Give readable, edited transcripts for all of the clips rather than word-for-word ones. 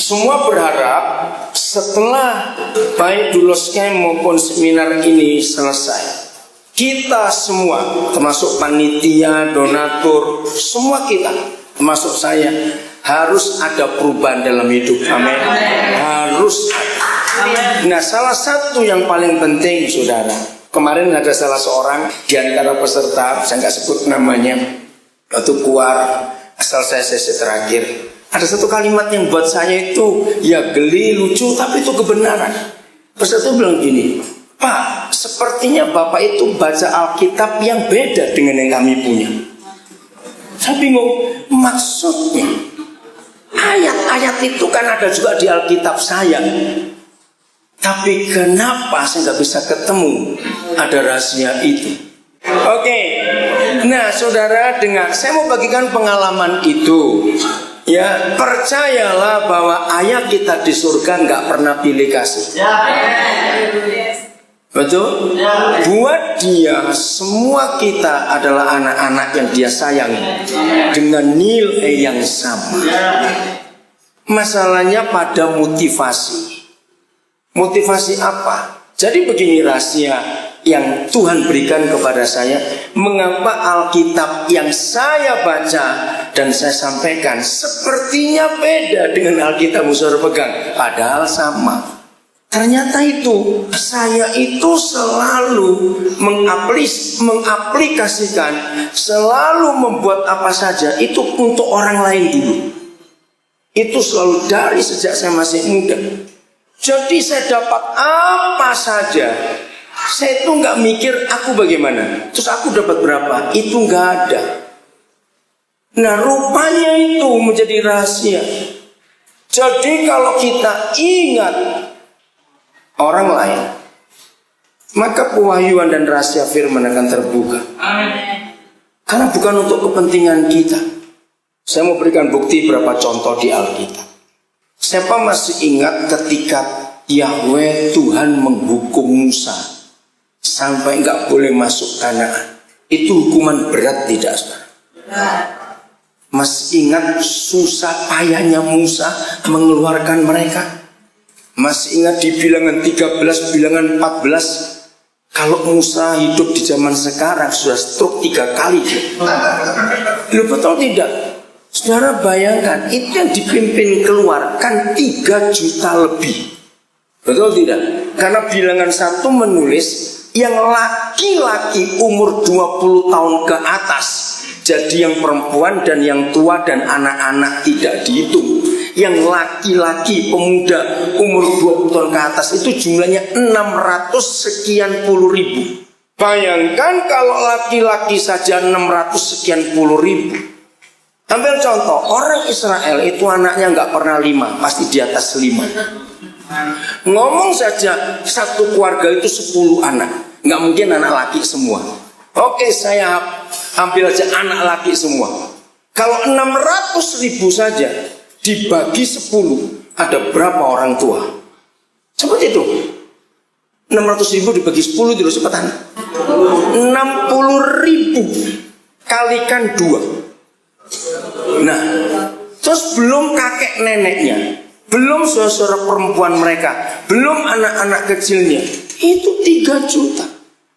Semua berharap setelah baik Doulos Camp maupun seminar ini selesai, kita semua termasuk panitia, donatur, semua kita termasuk saya harus ada perubahan dalam hidup. Amin. Harus ada. Nah, salah satu yang paling penting, saudara, kemarin ada salah seorang di antara peserta, saya nggak sebut namanya, waktu keluar asal saya sesi terakhir, ada satu kalimat yang buat saya itu ya geli, lucu, tapi itu kebenaran. Peserta bilang gini, Pak, sepertinya Bapak itu baca Alkitab yang beda dengan yang kami punya. Saya bingung, maksudnya ayat-ayat itu kan ada juga di Alkitab saya, tapi kenapa saya nggak bisa ketemu ada rahasia itu? Oke, nah saudara, dengar, saya mau bagikan pengalaman itu. Ya, percayalah bahwa ayah kita di surga nggak pernah pilih kasih. Betul? Buat dia, semua kita adalah anak-anak yang dia sayangi dengan nilai yang sama. Masalahnya pada motivasi. Motivasi apa? Jadi begini rahasia yang Tuhan berikan kepada saya, mengapa Alkitab yang saya baca dan saya sampaikan sepertinya beda dengan Alkitab saudara pegang, padahal sama. Ternyata itu saya itu selalu mengaplikasikan, selalu membuat apa saja itu untuk orang lain dulu. Itu selalu dari sejak saya masih muda. Jadi saya dapat apa saja, saya itu nggak mikir aku bagaimana, terus aku dapat berapa, itu nggak ada. Nah, rupanya itu menjadi rahasia. Jadi kalau kita ingat orang lain, maka pewahyuan dan rahasia firman akan terbuka. Amin. Karena bukan untuk kepentingan kita. Saya mau berikan bukti beberapa contoh di Alkitab. Siapa masih ingat ketika Yahweh Tuhan menghukum Musa sampai nggak boleh masuk Kanaan? Itu hukuman berat tidak, saudara? Masih ingat susah payahnya Musa mengeluarkan mereka? Masih ingat di bilangan 13, bilangan 14, kalau Musa hidup di zaman sekarang sudah stroke 3 kali. Lu betul tidak? Saudara bayangkan, itu yang dipimpin keluar kan 3 juta lebih. Betul tidak? Karena bilangan 1 menulis yang laki-laki umur 20 tahun ke atas. Jadi yang perempuan dan yang tua dan anak-anak tidak dihitung. Yang laki-laki pemuda umur 20 tahun ke atas itu jumlahnya 600 sekian puluh ribu. Bayangkan kalau laki-laki saja 600 sekian puluh ribu. Ambil contoh, orang Israel itu anaknya nggak pernah 5, pasti di atas 5. Ngomong saja satu keluarga itu 10 anak, nggak mungkin anak laki semua. Oke, saya ambil aja anak laki semua. Kalau 600 ribu saja dibagi 10, ada berapa orang tua? Seperti itu. 600 ribu dibagi 10 dulu cepetan. 60 ribu kalikan 2. Nah, terus belum kakek neneknya, belum saudara perempuan mereka, belum anak-anak kecilnya, itu 3 juta.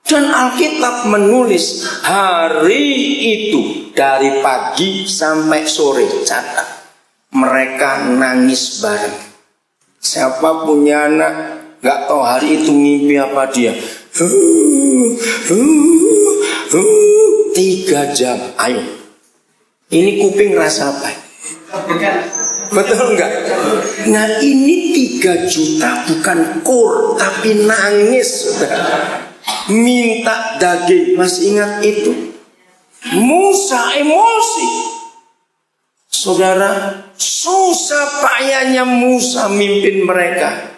Dan Alkitab menulis hari itu dari pagi sampai sore, catat, mereka nangis bareng. Siapa punya anak nggak tahu hari itu mimpi apa dia? 3 jam, ayo. Ini kuping rasa apa? Betul enggak? Nah, ini 3 juta bukan kur, tapi nangis, saudara. Minta daging, masih ingat itu? Musa emosi. Saudara, susah payahnya Musa mimpin mereka.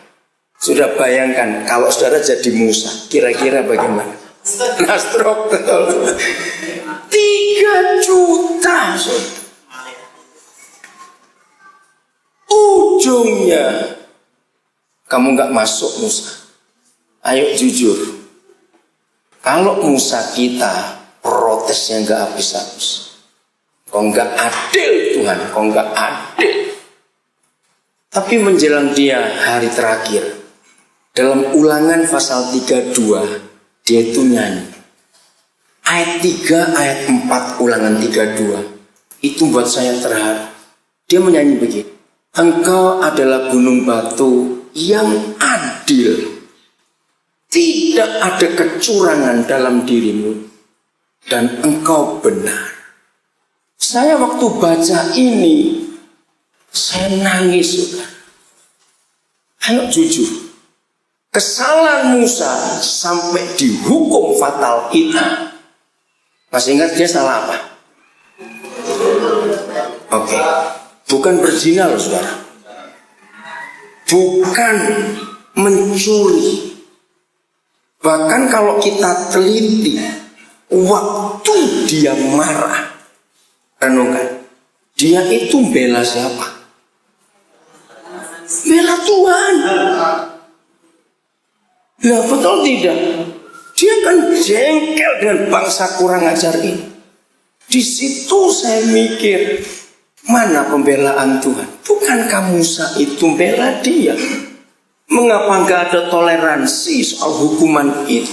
Sudah bayangkan kalau saudara jadi Musa, kira-kira bagaimana? Nastrok, betul. 3 juta, saudara. Ujungnya kamu nggak masuk Musa. Ayo jujur. Kalau Musa kita protesnya nggak habis-habis. Kok nggak adil Tuhan? Kok nggak adil? Tapi menjelang dia hari terakhir, dalam Ulangan pasal 32, dia itu nyanyi. Ayat 3, ayat 4 Ulangan 32. Itu buat saya terharu. Dia menyanyi begini. Engkau adalah gunung batu yang adil. Tidak ada kecurangan dalam dirimu. Dan engkau benar. Saya waktu baca ini, saya nangis sudah. Ayo jujur. Kesalahan Musa sampai dihukum fatal kita. Masih ingat dia salah apa? Oke. Bukan berzina loh saudara. Bukan mencuri. Bahkan kalau kita teliti, waktu dia marah, renungkan, dia itu bela siapa? Bela Tuhan. Nah betul tidak? Dia kan jengkel dengan bangsa kurang ajar ini. Di situ saya mikir, mana pembelaan Tuhan? Bukankah Musa itu bela dia? Mengapa nggak ada toleransi soal hukuman itu?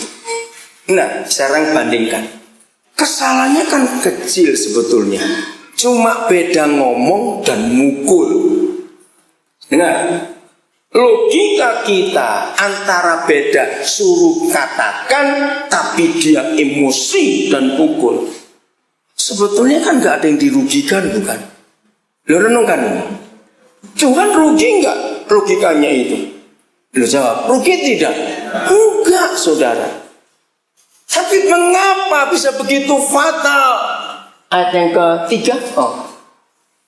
Nah, sekarang bandingkan. Kesalahannya kan kecil sebetulnya. Cuma beda ngomong dan mukul. Dengar. Logika kita antara beda suruh katakan, tapi dia emosi dan pukul. Sebetulnya kan nggak ada yang dirugikan, bukan? Lo renungkan. Tuhan rugi nggak logikanya itu? Lo jawab, rugi tidak? Enggak, saudara. Tapi mengapa bisa begitu fatal? Ayat yang ketiga,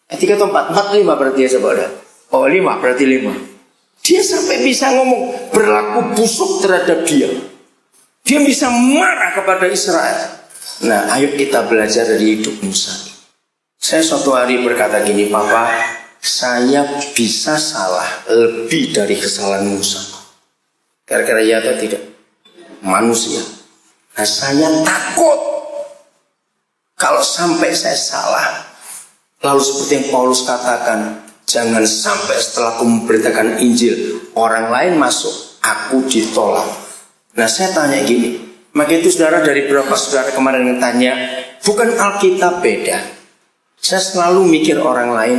ayat 3 atau 4? 4, 5 berarti ya saudara. 5 berarti 5. Dia sampai bisa ngomong berlaku busuk terhadap dia. Dia bisa marah kepada Israel. Nah, ayo kita belajar dari hidup Musa. Saya suatu hari berkata gini, Papa, saya bisa salah lebih dari kesalahan Musa. Kira-kira ya atau tidak? Manusia. Nah, saya takut kalau sampai saya salah. Lalu seperti yang Paulus katakan, jangan sampai setelah aku memberitakan Injil, orang lain masuk, aku ditolak. Nah saya tanya gini, maka itu saudara dari beberapa saudara kemarin yang tanya, bukan Alkitab beda? Saya selalu mikir orang lain,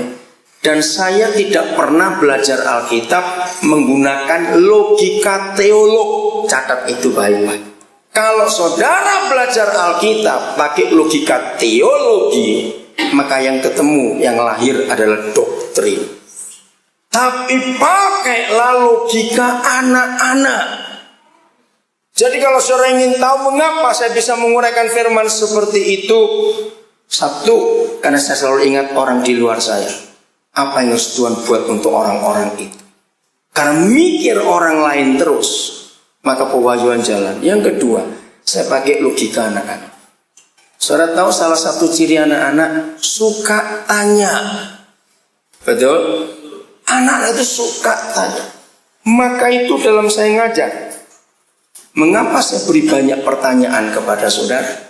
dan saya tidak pernah belajar Alkitab menggunakan logika teolog. Catat itu baik-baik. Kalau saudara belajar Alkitab pakai logika teologi, maka yang ketemu, yang lahir adalah doktrin. Tapi pakailah logika anak-anak. Jadi kalau saudara ingin tahu mengapa saya bisa menguraikan firman seperti itu, satu, karena saya selalu ingat orang di luar saya. Apa yang harus Tuhan buat untuk orang-orang itu? Karena mikir orang lain terus, maka pewahyuan jalan. Yang kedua, saya pakai logika anak-anak. Saudara tahu salah satu ciri anak-anak suka tanya. Betul? Anak-anak itu suka tanya. Maka itu dalam saya ngajar, mengapa saya beri banyak pertanyaan kepada saudara?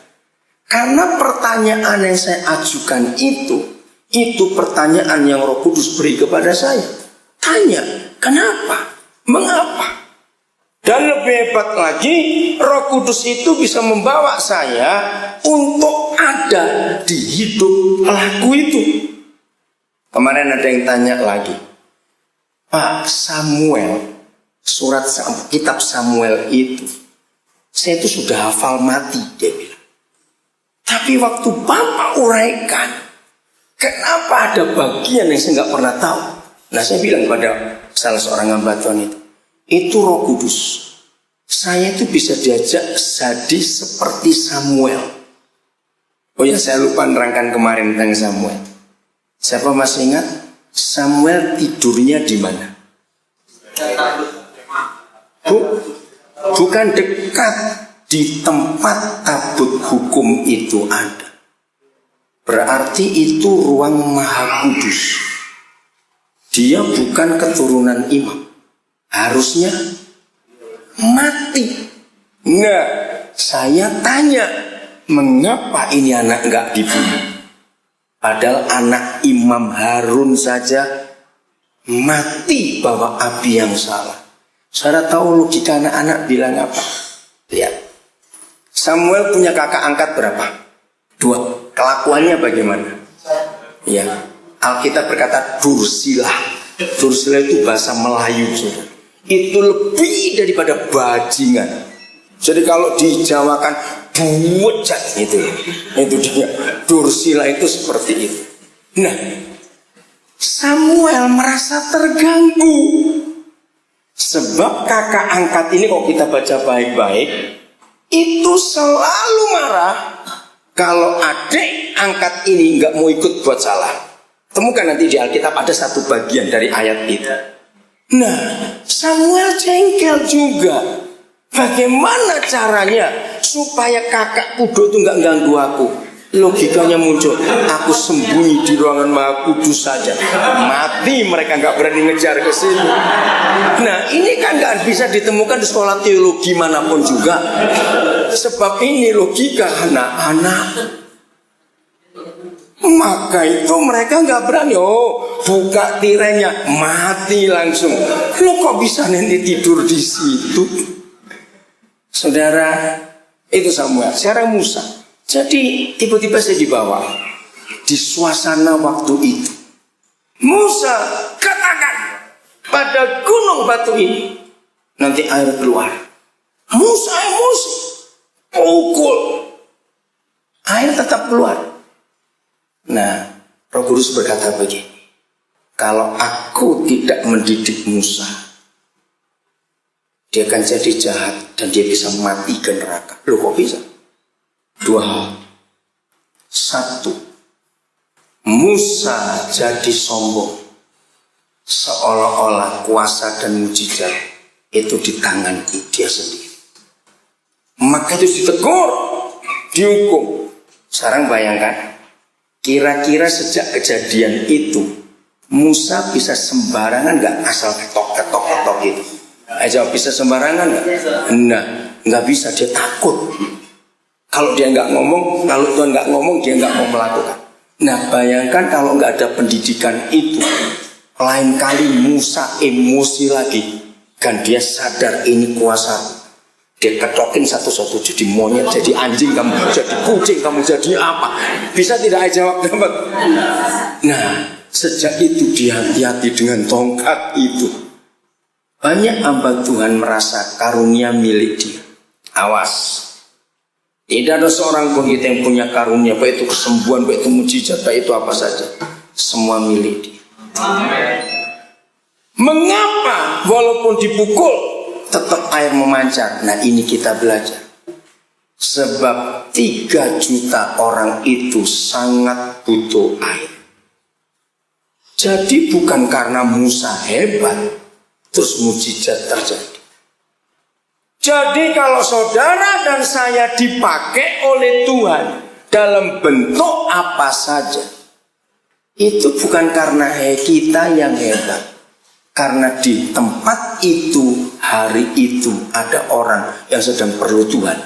Karena pertanyaan yang saya ajukan itu pertanyaan yang Roh Kudus beri kepada saya. Tanya, kenapa? Mengapa? Dan lebih hebat lagi, Roh Kudus itu bisa membawa saya untuk ada di hidup pelaku itu. Kemarin ada yang tanya lagi, Pak Samuel, kitab Samuel itu, saya itu sudah hafal mati, dia bilang. Tapi waktu Bapak uraikan, kenapa ada bagian yang saya nggak pernah tahu? Nah saya bilang pada salah seorang hamba Tuhan itu Roh Kudus. Saya itu bisa diajak jadi seperti Samuel. Oh ya, saya lupa nerangkan kemarin tentang Samuel. Siapa masih ingat? Samuel tidurnya di mana? Bukan dekat, di tempat tabut hukum itu ada. Berarti itu ruang Maha Kudus. Dia bukan keturunan imam. Harusnya mati. Nah, saya tanya, mengapa ini anak enggak dibunuh? Padahal anak Imam Harun saja mati bawa api yang salah. Saudara tahu logika anak-anak bilang apa? Lihat, Samuel punya kakak angkat berapa? 2. Kelakuannya bagaimana? Ya, Alkitab berkata Dursilah. Dursilah itu bahasa Melayu, saudara. Itu lebih daripada bajingan. Jadi kalau dijawakan buwejat itu dia. Dursilah itu seperti itu. Nah, Samuel merasa terganggu. Sebab kakak angkat ini kalau kita baca baik-baik, itu selalu marah kalau adik angkat ini nggak mau ikut buat salah. Temukan nanti di Alkitab ada satu bagian dari ayat itu. Nah, Samuel jengkel juga. Bagaimana caranya supaya kakak kudo itu nggak ganggu aku? Logikanya muncul, aku sembunyi di ruangan Maha Kudus saja, mati mereka nggak berani ngejar ke sini. Nah, ini kan nggak bisa ditemukan di sekolah teologi manapun juga. Sebab ini logika anak-anak. Maka itu mereka nggak berani. Oh, buka tirainya, mati langsung. Lo kok bisa nanti tidur di situ? Saudara, itu Samuel. Sekarang Musa. Jadi tiba-tiba saya dibawa di suasana waktu itu. Musa katakan pada gunung batu ini, nanti air keluar. Musa emosi, pukul, air tetap keluar. Nah, Roh Kudus berkata begini, kalau aku tidak mendidik Musa, dia akan jadi jahat dan dia bisa mati ke neraka. Loh, kok bisa? 2 hal. 1, Musa jadi sombong, seolah-olah kuasa dan mujizat itu di tangan dia sendiri. Maka itu ditegur, dihukum. Sekarang bayangkan, kira-kira sejak kejadian itu Musa bisa sembarangan nggak asal ketok gitu? Aja bisa sembarangan nggak? Nah, nggak bisa, dia takut. Kalau dia nggak ngomong, kalau Tuhan nggak ngomong, dia nggak mau melakukan. Nah, bayangkan kalau nggak ada pendidikan itu, lain kali Musa emosi lagi, kan dia sadar ini kuasa. Dia ketokin satu-satu, jadi monyet, jadi anjing, kamu jadi kucing, kamu jadi apa? Bisa tidak jawab dapat? Nah, sejak itu dia hati-hati dengan tongkat itu. Banyak hamba Tuhan merasa karunia milik dia. Awas. Tidak ada seorang pun kita yang punya karunia, baik itu kesembuhan, baik itu mujizat, baik itu apa saja. Semua milik dia. Mengapa walaupun dipukul tetap air memancar? Nah, ini kita belajar. Sebab 3 juta orang itu sangat butuh air. Jadi bukan karena Musa hebat terus mujizat terjadi. Jadi kalau saudara dan saya dipakai oleh Tuhan dalam bentuk apa saja, itu bukan karena kita yang hebat. Karena di tempat itu, hari itu ada orang yang sedang perlu Tuhan.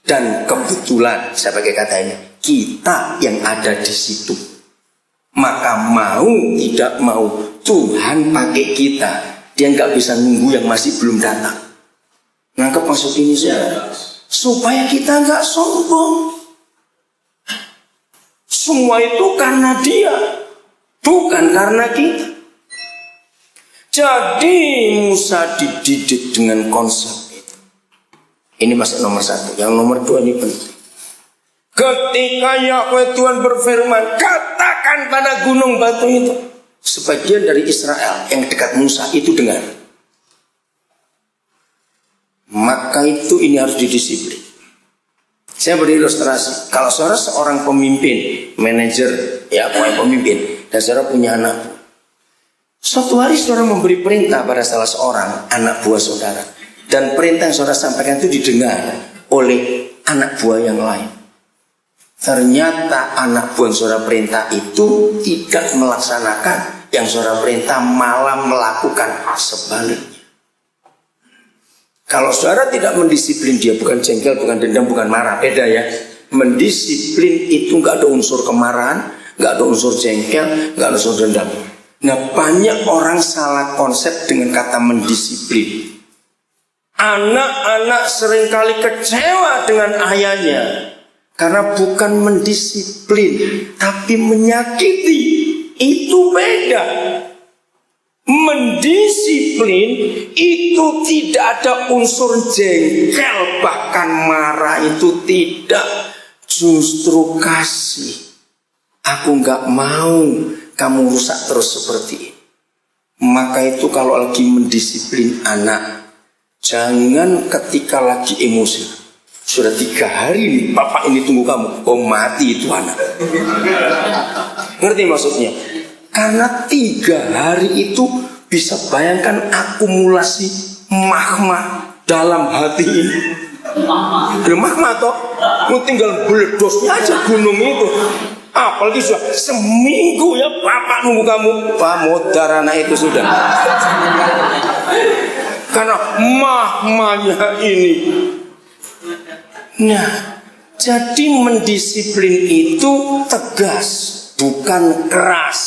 Dan kebetulan, saya pakai kata ini, kita yang ada di situ. Maka mau tidak mau Tuhan pakai kita. Dia nggak bisa nunggu yang masih belum datang. Nangkep maksud ini saudara? Supaya kita nggak sombong. Semua itu karena dia, bukan karena kita. Jadi Musa dididik dengan konsep itu. Ini masuk nomor 1. Yang nomor 2 ini penting. Ketika Yahweh Tuhan berfirman, katakan pada gunung batu itu. Sebagian dari Israel yang dekat Musa itu dengar. Maka itu ini harus didisiplin. Saya beri ilustrasi. Kalau saudara seorang pemimpin, manajer, ya pemimpin, dan saudara punya anak. Suatu hari saudara memberi perintah pada salah seorang anak buah saudara. Dan perintah yang saudara sampaikan itu didengar oleh anak buah yang lain. Ternyata anak buah saudara perintah itu tidak melaksanakan yang saudara perintah, malah melakukan sebaliknya. Kalau saudara tidak mendisiplin dia, bukan jengkel, bukan dendam, bukan marah, beda ya. Mendisiplin itu nggak ada unsur kemarahan, nggak ada unsur jengkel, nggak ada unsur dendam. Nah, banyak orang salah konsep dengan kata mendisiplin. Anak-anak seringkali kecewa dengan ayahnya karena bukan mendisiplin, tapi menyakiti. Itu beda. Mendisiplin itu tidak ada unsur jengkel, bahkan marah itu tidak. Justru kasih. Aku gak mau kamu rusak terus seperti ini. Maka itu kalau lagi mendisiplin anak, jangan ketika lagi emosi. Sudah 3 hari nih bapak ini tunggu kamu, oh mati itu anak. Ngerti maksudnya? Karena 3 hari itu bisa bayangkan akumulasi magma dalam hati ini. Magma toh, tinggal beledosnya aja gunung itu. Apalagi sudah seminggu ya bapak nunggu kamu. Wah, modar anak itu sudah. Karena magmanya ini. Nah, jadi mendisiplin itu tegas, bukan keras.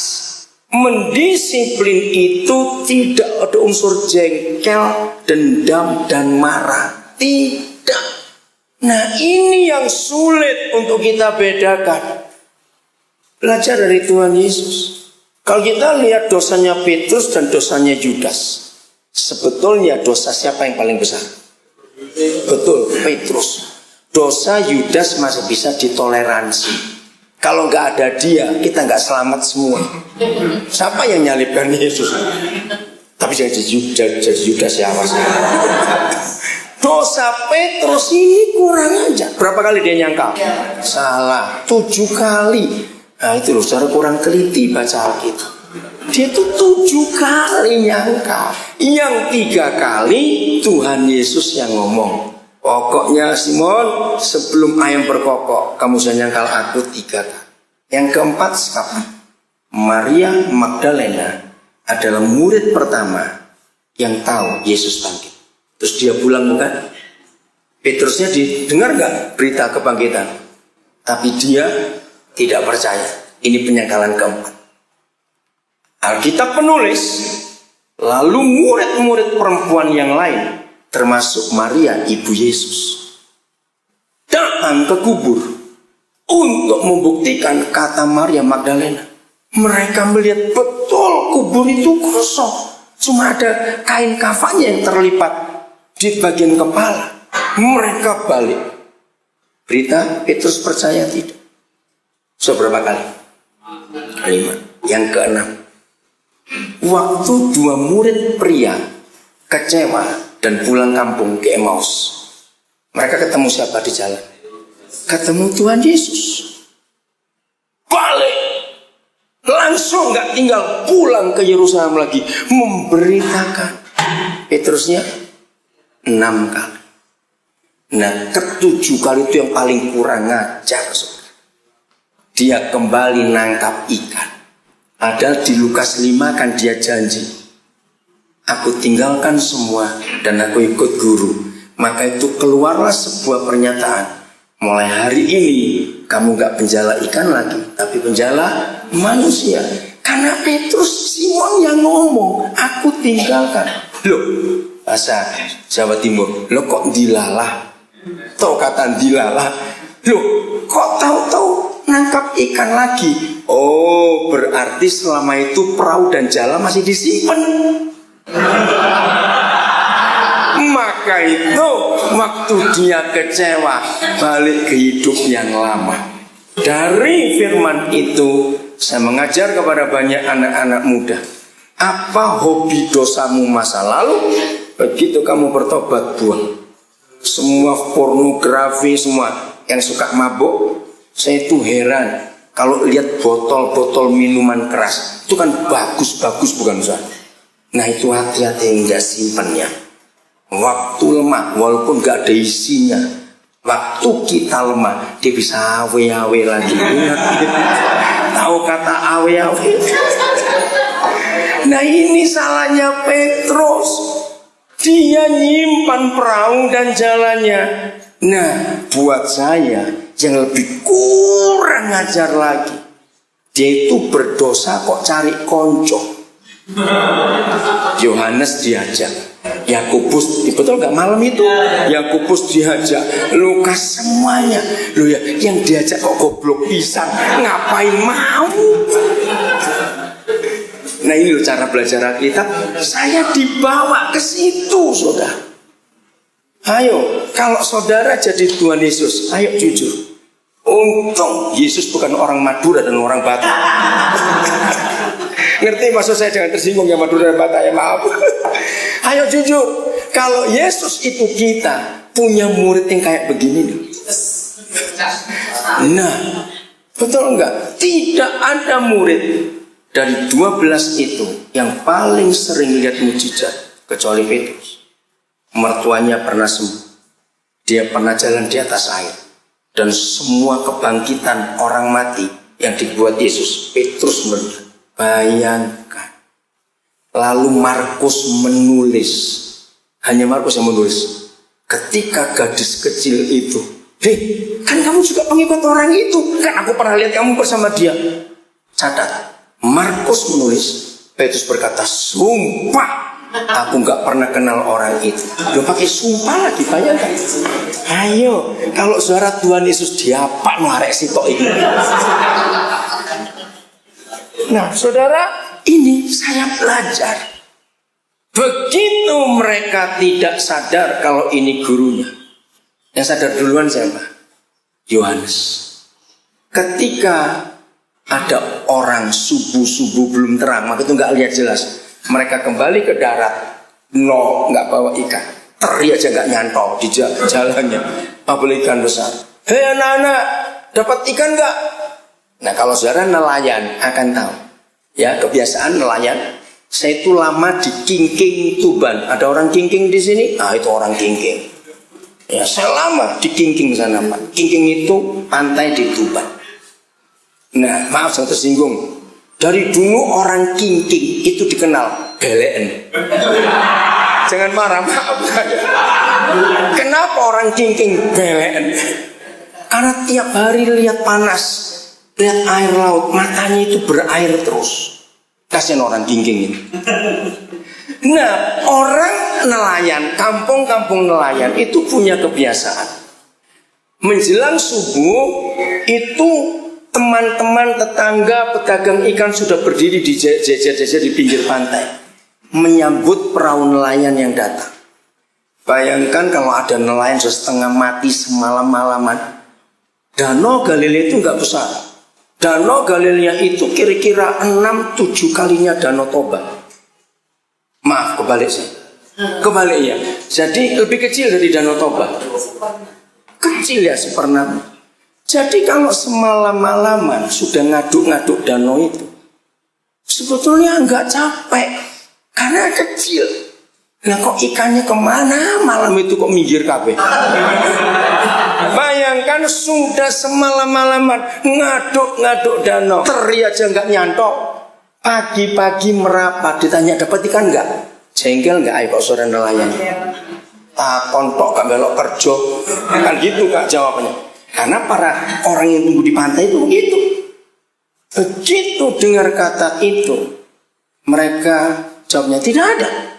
Mendisiplin itu tidak ada unsur jengkel, dendam, dan marah. Tidak. Nah, ini yang sulit untuk kita bedakan. Belajar dari Tuhan Yesus. Kalau kita lihat dosanya Petrus dan dosanya Yudas, sebetulnya dosa siapa yang paling besar? Betul, Petrus. Dosa Yudas masih bisa ditoleransi. Kalau nggak ada dia, kita nggak selamat semua. Siapa yang nyalibkan Yesus? Tapi jadi Yudas ya, awas. Dosa Petrus ini kurang aja. Berapa kali dia nyangkal? Salah 7 kali. Nah itu loh, saudara kurang teliti baca Alkitab. Dia itu 7 kali nyangkal. Yang 3 kali Tuhan Yesus yang ngomong, pokoknya Simon, sebelum ayam berkokok, kamu sudah nyangkal aku 3 kali. Yang keempat siapa? Maria Magdalena adalah murid pertama yang tahu Yesus bangkit. Terus dia pulang bukan? Petrusnya didengar gak berita kebangkitan? Tapi dia tidak percaya. Ini penyangkalan keempat. Alkitab penulis, lalu murid-murid perempuan yang lain, termasuk Maria ibu Yesus, datang ke kubur untuk membuktikan kata Maria Magdalena. Mereka melihat betul kubur itu kosong, cuma ada kain kafannya yang terlipat di bagian kepala. Mereka balik. Berita Petrus percaya tidak. Seberapa kali? 5. Yang ke-6, waktu 2 murid pria kecewa dan pulang kampung ke Emmaus, mereka ketemu siapa di jalan? Ketemu Tuhan Yesus. Balik, langsung gak tinggal, pulang ke Yerusalem lagi, memberitakan. Petrusnya 6 kali. Nah, ke-7 kali itu yang paling kurang ajar. Dia kembali nangkap ikan. Padahal di Lukas 5 kan dia janji, aku tinggalkan semua dan aku ikut guru. Maka itu keluarlah sebuah pernyataan, mulai hari ini kamu gak penjala ikan lagi, tapi penjala manusia. Karena Petrus, Simon yang ngomong, aku tinggalkan. Loh, bahasa Jawa Timur, lo kok dilalah? Tahu kata dilalah? Loh, kok tahu-tahu nangkap ikan lagi? Oh, berarti selama itu perahu dan jala masih disimpan. Maka itu waktu dia kecewa, balik ke hidup yang lama. Dari firman itu saya mengajar kepada banyak anak-anak muda, apa hobi dosamu masa lalu? Begitu kamu bertobat, buang semua pornografi, semua yang suka mabuk. Saya itu heran kalau lihat botol-botol minuman keras, itu kan bagus-bagus bukan Ustaz? Nah itu hati-hati enggak simpannya. Waktu lemah walaupun enggak ada isinya, waktu kita lemah dia bisa awe-awe lagi. Ingat, tahu kata awe-awe? Nah ini salahnya Petrus. Dia nyimpan perahu dan jalannya. Nah, buat saya yang lebih kurang ajar lagi, dia itu berdosa kok cari konco. Yohanes diajak, Yakobus, betul nggak malam itu? Yakobus diajak, Lukas, semuanya. Loh ya, yang diajak kok goblok pisan, ngapain mau? Nah ini loh cara belajar Alkitab. Saya dibawa ke situ, saudara. Ayo, kalau saudara jadi Tuhan Yesus, ayo jujur. Untung Yesus bukan orang Madura dan orang Batak. Ngerti maksud saya? Jangan tersinggung ya Madura dan Batak, ya maaf. Ayo jujur, kalau Yesus itu kita punya murid yang kayak begini nih. Nah, betul enggak? Tidak ada murid dari 12 itu yang paling sering lihat mujizat kecuali Petrus. Mertuanya pernah sembuh, dia pernah jalan di atas air, dan semua kebangkitan orang mati yang dibuat Yesus, Petrus melihat. Bayangkan. Lalu Markus menulis, hanya Markus yang menulis, ketika gadis kecil itu, hei, kan kamu juga pengikut orang itu, kan aku pernah lihat kamu bersama dia. Catat, Markus menulis, Petrus berkata, sumpah aku nggak pernah kenal orang itu. Dia pakai sumpah lagi, bayangkan. Ayo, kalau suara Tuhan Yesus diapa ngarek sitok ini. Nah, saudara, ini saya belajar. Begitu mereka tidak sadar kalau ini gurunya. Yang sadar duluan siapa? Yohanes. Ketika ada orang subuh-subuh belum terang, maka itu nggak lihat jelas. Mereka kembali ke darat, nggak bawa ikan, teri aja nggak nyantol di jalannya, apalagi ikan besar. Hei anak-anak, dapat ikan nggak? Nah kalau saudara nelayan akan tahu, ya kebiasaan nelayan. Saya itu lama di Kingking Tuban. Ada orang Kingking di sini? Ah itu orang Kingking. Ya saya lama di Kingking sana Pak. Kingking itu pantai di Tuban. Nah maaf saya tersinggung. Dari dulu orang Kingking itu dikenal beleken. Jangan marah, maaf. Kenapa orang Kingking beleken? Karena tiap hari lihat panas, lihat air laut, matanya itu berair terus. Kasihan orang Kingking ini. Nah, orang nelayan, kampung-kampung nelayan itu punya kebiasaan. Menjelang subuh itu teman-teman tetangga pedagang ikan sudah berdiri di jejer-jejer di pinggir pantai menyambut perahu nelayan yang datang. Bayangkan kalau ada nelayan setengah mati semalam-malaman. Danau Galilea itu nggak besar. Danau Galilea itu kira-kira 6-7 kalinya Danau Toba. Maaf, kebalik sih. Kebalik ya. Jadi lebih kecil dari Danau Toba. Kecil ya seperempat. Jadi kalau semalam-malaman sudah ngaduk-ngaduk danau itu, sebetulnya nggak capek karena kecil. Nah kok ikannya kemana malam itu kok minggir kabeh? Bayangkan sudah semalam-malaman ngaduk-ngaduk danau, teri aja nggak nyantol. Pagi-pagi merapat ditanya dapat ikan nggak? Jengkel nggak ayo kok sore nelayan? Takon tok gak belok kerja, kan gitu kak jawabannya. Karena para orang yang tunggu di pantai itu begitu. Begitu dengar kata itu, mereka jawabnya tidak ada.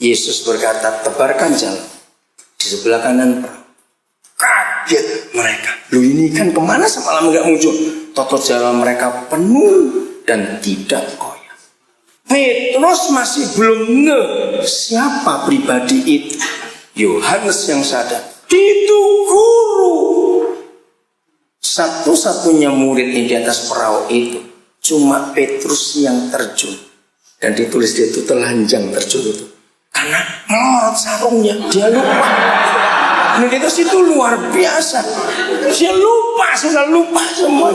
Yesus berkata, tebarkan jalan di sebelah kanan perahu. Kaget mereka. Lu ini kan kemana semalam nggak muncul? Toto jalan mereka penuh dan tidak koyak. Petrus masih belum nge siapa pribadi itu. Yohanes yang sadar, itu guru. Satu-satunya murid yang di atas perahu itu cuma Petrus yang terjun. Dan ditulis dia itu telanjang terjun itu. Karena melorot sarungnya, dia lupa. Nah itu luar biasa. Dia lupa, sudah lupa semua.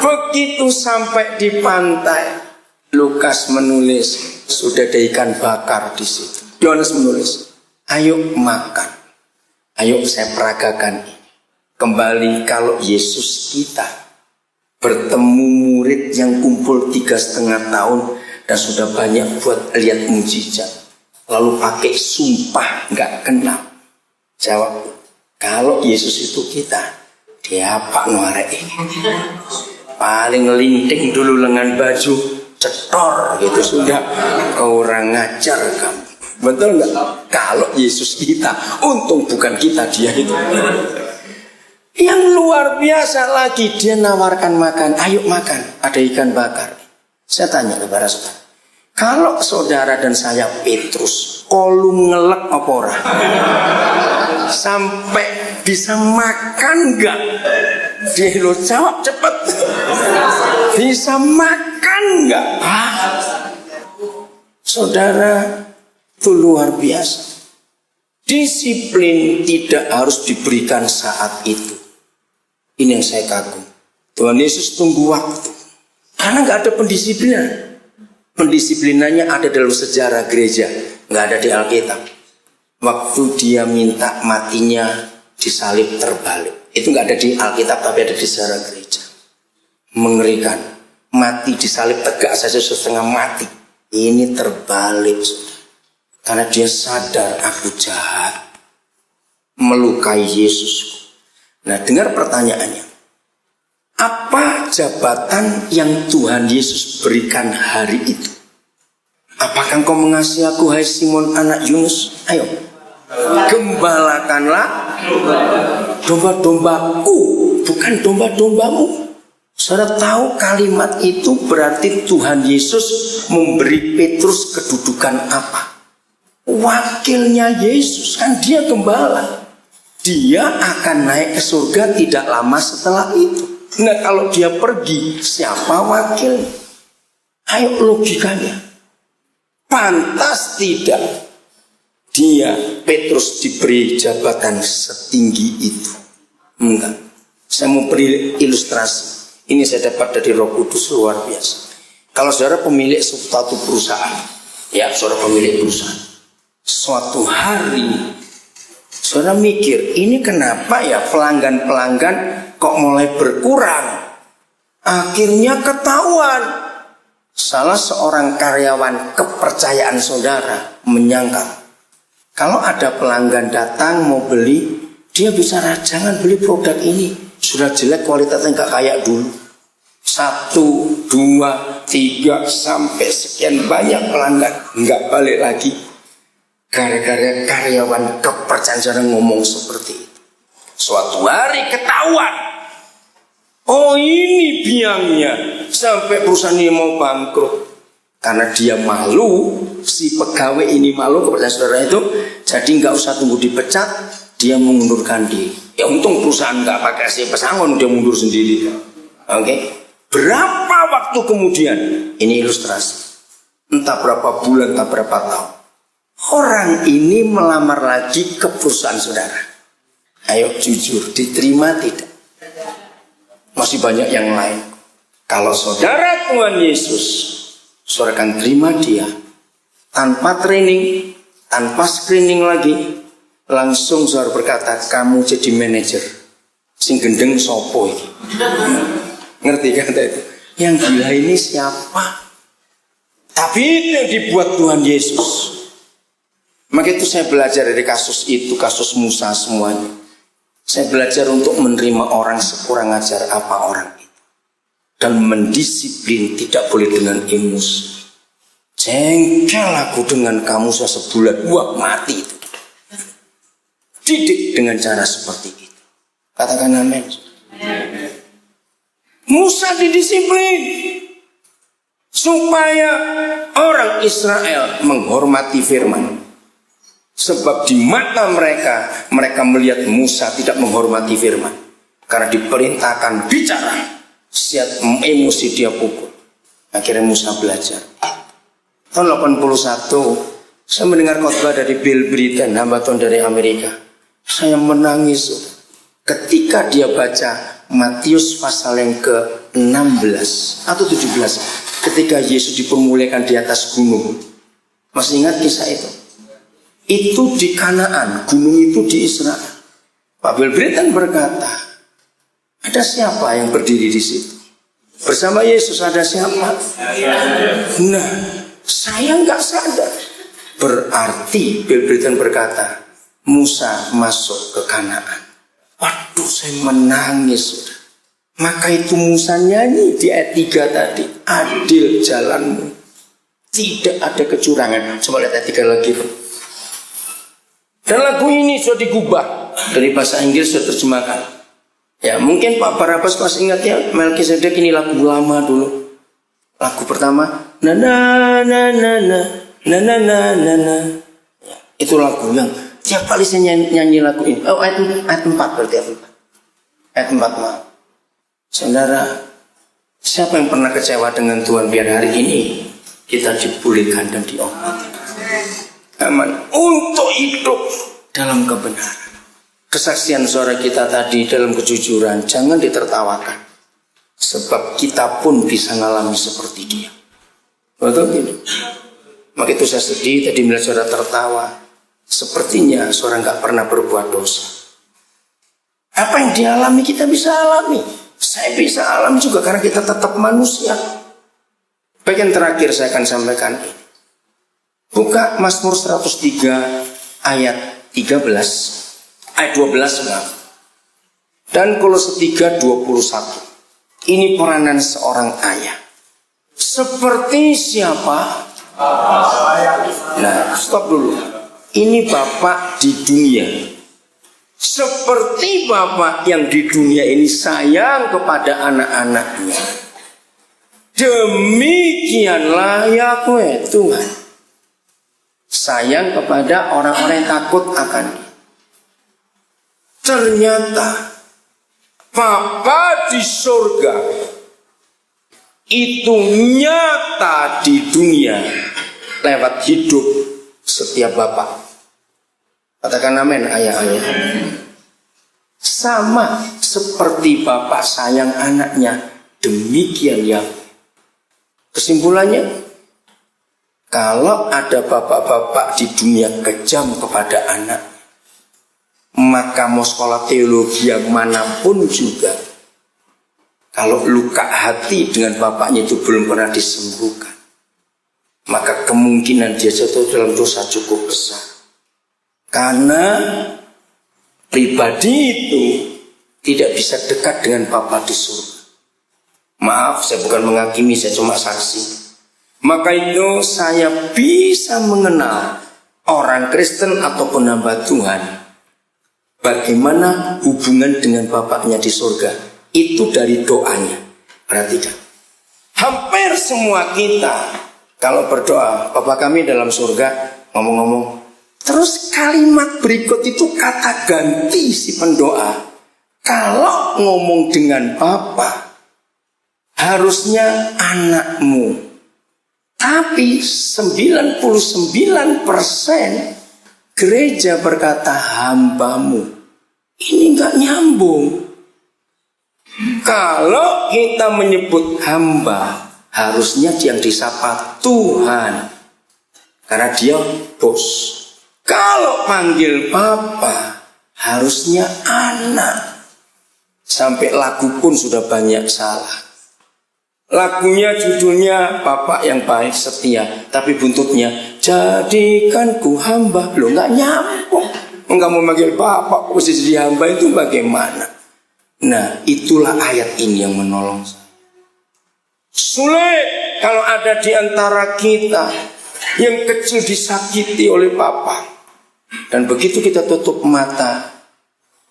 Begitu sampai di pantai, Lukas menulis sudah ada ikan bakar di situ. Yohanes menulis, ayo makan, ayo saya peragakan. Kembali kalau Yesus kita bertemu murid yang kumpul 3,5 tahun dan sudah banyak buat lihat mujizat, lalu pakai sumpah nggak kenal. Jawab, kalau Yesus itu kita, dia apa nuarek ini? Paling linting dulu lengan baju, cetor gitu sudah, orang ngajar kamu. Betul nggak? Kalau Yesus kita, untung bukan kita, dia itu. Yang luar biasa lagi, dia nawarkan makan. Ayo makan, ada ikan bakar. Saya tanya kepada saudara, kalau saudara dan saya Petrus, kolung ngelek apa ora? Sampai bisa makan nggak? Dia lo jawab cepet. Bisa makan nggak? Saudara, itu luar biasa. Disiplin tidak harus diberikan saat itu. Ini yang saya kagum. Tuhan Yesus tunggu waktu. Karena nggak ada pendisiplinan. Pendisiplinannya ada dalam sejarah gereja, nggak ada di Alkitab. Waktu dia minta matinya disalib terbalik, itu nggak ada di Alkitab, tapi ada di sejarah gereja. Mengerikan. Mati disalib tegak saja setengah mati. Ini terbalik. Karena dia sadar aku jahat, melukai Yesus. Nah, dengar pertanyaannya. Apa jabatan yang Tuhan Yesus berikan hari itu? Apakah engkau mengasihi aku, hai Simon anak Yunus? Ayo, gembalakanlah domba-dombaku, bukan domba-dombamu. Saudara tahu kalimat itu berarti Tuhan Yesus memberi Petrus kedudukan apa? Wakilnya Yesus, kan dia gembala. Dia akan naik ke surga tidak lama setelah itu. Nah, kalau dia pergi, siapa wakil? Ayo logikanya. Pantas tidak dia, Petrus, diberi jabatan setinggi itu? Enggak. Saya mau beri ilustrasi. Ini saya dapat dari Roh Kudus, luar biasa. Kalau saudara pemilik suatu perusahaan, ya saudara pemilik perusahaan, suatu hari saudara mikir, ini kenapa ya pelanggan-pelanggan kok mulai berkurang? Akhirnya ketahuan. Salah seorang karyawan kepercayaan saudara menyangka, kalau ada pelanggan datang mau beli, dia bicara jangan beli produk ini, sudah jelek kualitasnya nggak kayak dulu. 1, 2, 3 sampai sekian banyak pelanggan nggak balik lagi. Gara-gara karyawan kepercayaan saudara ngomong seperti itu. Suatu hari ketahuan, oh ini biangnya, sampai perusahaan ini mau bangkrut. Karena dia malu, si pegawai ini malu kepercayaan saudara itu, jadi nggak usah tunggu dipecat, dia mengundurkan diri. Ya untung perusahaan nggak pakai si pesangon, dia mundur sendiri. Oke, berapa waktu kemudian? Ini ilustrasi. Entah berapa bulan, entah berapa tahun. Orang ini melamar lagi ke perusahaan saudara. Ayo jujur, diterima tidak? Masih banyak yang lain. Kalau saudara Tuhan Yesus, saudara akan terima dia tanpa training, tanpa screening lagi. Langsung saudara berkata, kamu jadi manajer. Sing gendeng sopo ini. Ngerti kata itu? Yang gila ini siapa? Tapi itu yang dibuat Tuhan Yesus. Maka itu saya belajar dari kasus itu, kasus Musa semuanya. Saya belajar untuk menerima orang sekurang ajar apa orang itu. Dan mendisiplin, tidak boleh dengan emosi. Jengkel aku dengan kamu sebulan, wah mati itu. Didik dengan cara seperti itu. Katakan amin. Musa didisiplin supaya orang Israel menghormati firman. Sebab di mata mereka, mereka melihat Musa tidak menghormati firman. Karena diperintahkan bicara, siap emosi dia pukul. Akhirnya Musa belajar. Tahun 81, saya mendengar khotbah dari Bill Britton, hamba Tuhan dari Amerika. Saya menangis ketika dia baca Matius pasal yang ke-16 atau 17. Ketika Yesus dipermuliakan di atas gunung. Masih ingat kisah itu? Itu di Kanaan, gunung itu di Israel. Pak Bill Britton berkata, ada siapa yang berdiri di situ? Bersama Yesus ada siapa? Nah, saya nggak sadar. Berarti Bill Britton berkata, Musa masuk ke Kanaan. Waduh, saya menangis. Maka itu Musa nyanyi di ayat 3 tadi, adil jalanmu, tidak ada kecurangan. Coba lihat ayat 3 lagi. Dan lagu ini sudah digubah dari bahasa Inggris, sudah terjemahkan. Ya mungkin Pak Barabas masih ingat ya, Melkisedek ini lagu lama dulu. Lagu pertama, na na na na na na na na na na. Ya, itu lagu yang tiap kali saya nyanyi lagu ini. Oh ayat 4 berarti ayat 4. Ayat 4 maaf. Saudara, siapa yang pernah kecewa dengan Tuhan biar hari ini kita dipulihkan dan diobati. Aman untuk hidup dalam kebenaran. Kesaksian suara kita tadi dalam kejujuran jangan ditertawakan, sebab kita pun bisa mengalami seperti dia. Betul tidak? Maka itu saya sedih tadi melihat saudara tertawa. Sepertinya saudara nggak pernah berbuat dosa. Apa yang dialami kita bisa alami. Saya bisa alami juga karena kita tetap manusia. Bagian terakhir saya akan sampaikan ini. Buka Mazmur 103 ayat 13, ayat 12 maaf. Dan Kolose 3:21. Ini peranan seorang ayah. Seperti siapa? Nah, stop dulu. Ini bapak di dunia. Seperti bapak yang di dunia ini sayang kepada anak-anaknya, demikianlah Yahweh Tuhan sayang kepada orang-orang yang takut akan Dia. Ternyata Bapa di surga itu nyata di dunia lewat hidup setiap bapak. Katakan amin ayah-ayah. Sama seperti bapak sayang anaknya, demikian ya. Kesimpulannya, kalau ada bapak-bapak di dunia kejam kepada anak, maka mau sekolah teologi yang manapun juga, kalau luka hati dengan bapaknya itu belum pernah disembuhkan, maka kemungkinan dia jatuh dalam dosa cukup besar. Karena pribadi itu tidak bisa dekat dengan Bapa di surga. Maaf, saya bukan menghakimi, saya cuma saksi. Maka itu saya bisa mengenal orang Kristen ataupun hamba Tuhan, bagaimana hubungan dengan Bapaknya di surga. Itu dari doanya. Perhatikan, hampir semua kita kalau berdoa, Bapa kami dalam surga, ngomong-ngomong, terus kalimat berikut itu kata ganti si pendoa. Kalau ngomong dengan Bapa, harusnya anakmu. Tapi 99% gereja berkata hambamu. Ini gak nyambung. Kalau kita menyebut hamba, harusnya yang disapa Tuhan. Karena dia bos. Kalau panggil Papa, harusnya anak. Sampai lagu pun sudah banyak salah. Lagunya judulnya Bapak yang baik setia, tapi buntutnya jadikanku hamba. Loh, gak nyambung. Enggak mau manggil Bapak, posisi hamba itu bagaimana? Nah, itulah ayat ini yang menolong saya. Sulit kalau ada di antara kita yang kecil disakiti oleh Papa. Dan begitu kita tutup mata,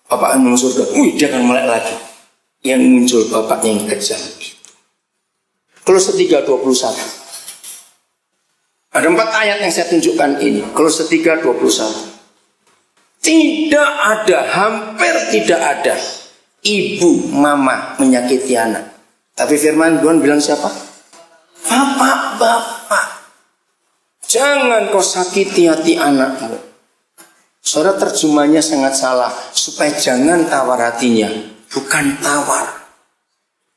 Bapak yang masuk surga, dia akan melek lagi. Yang muncul bapaknya yang kejam itu. Kolose 3:21. Ada 4 ayat yang saya tunjukkan ini. Kolose 3:21. Tidak ada, hampir tidak ada ibu, mama menyakiti anak. Tapi firman Tuhan bilang siapa? Bapak. Jangan kau sakiti hati anakmu. Saudara, terjemahnya sangat salah. Supaya jangan tawar hatinya. Bukan tawar.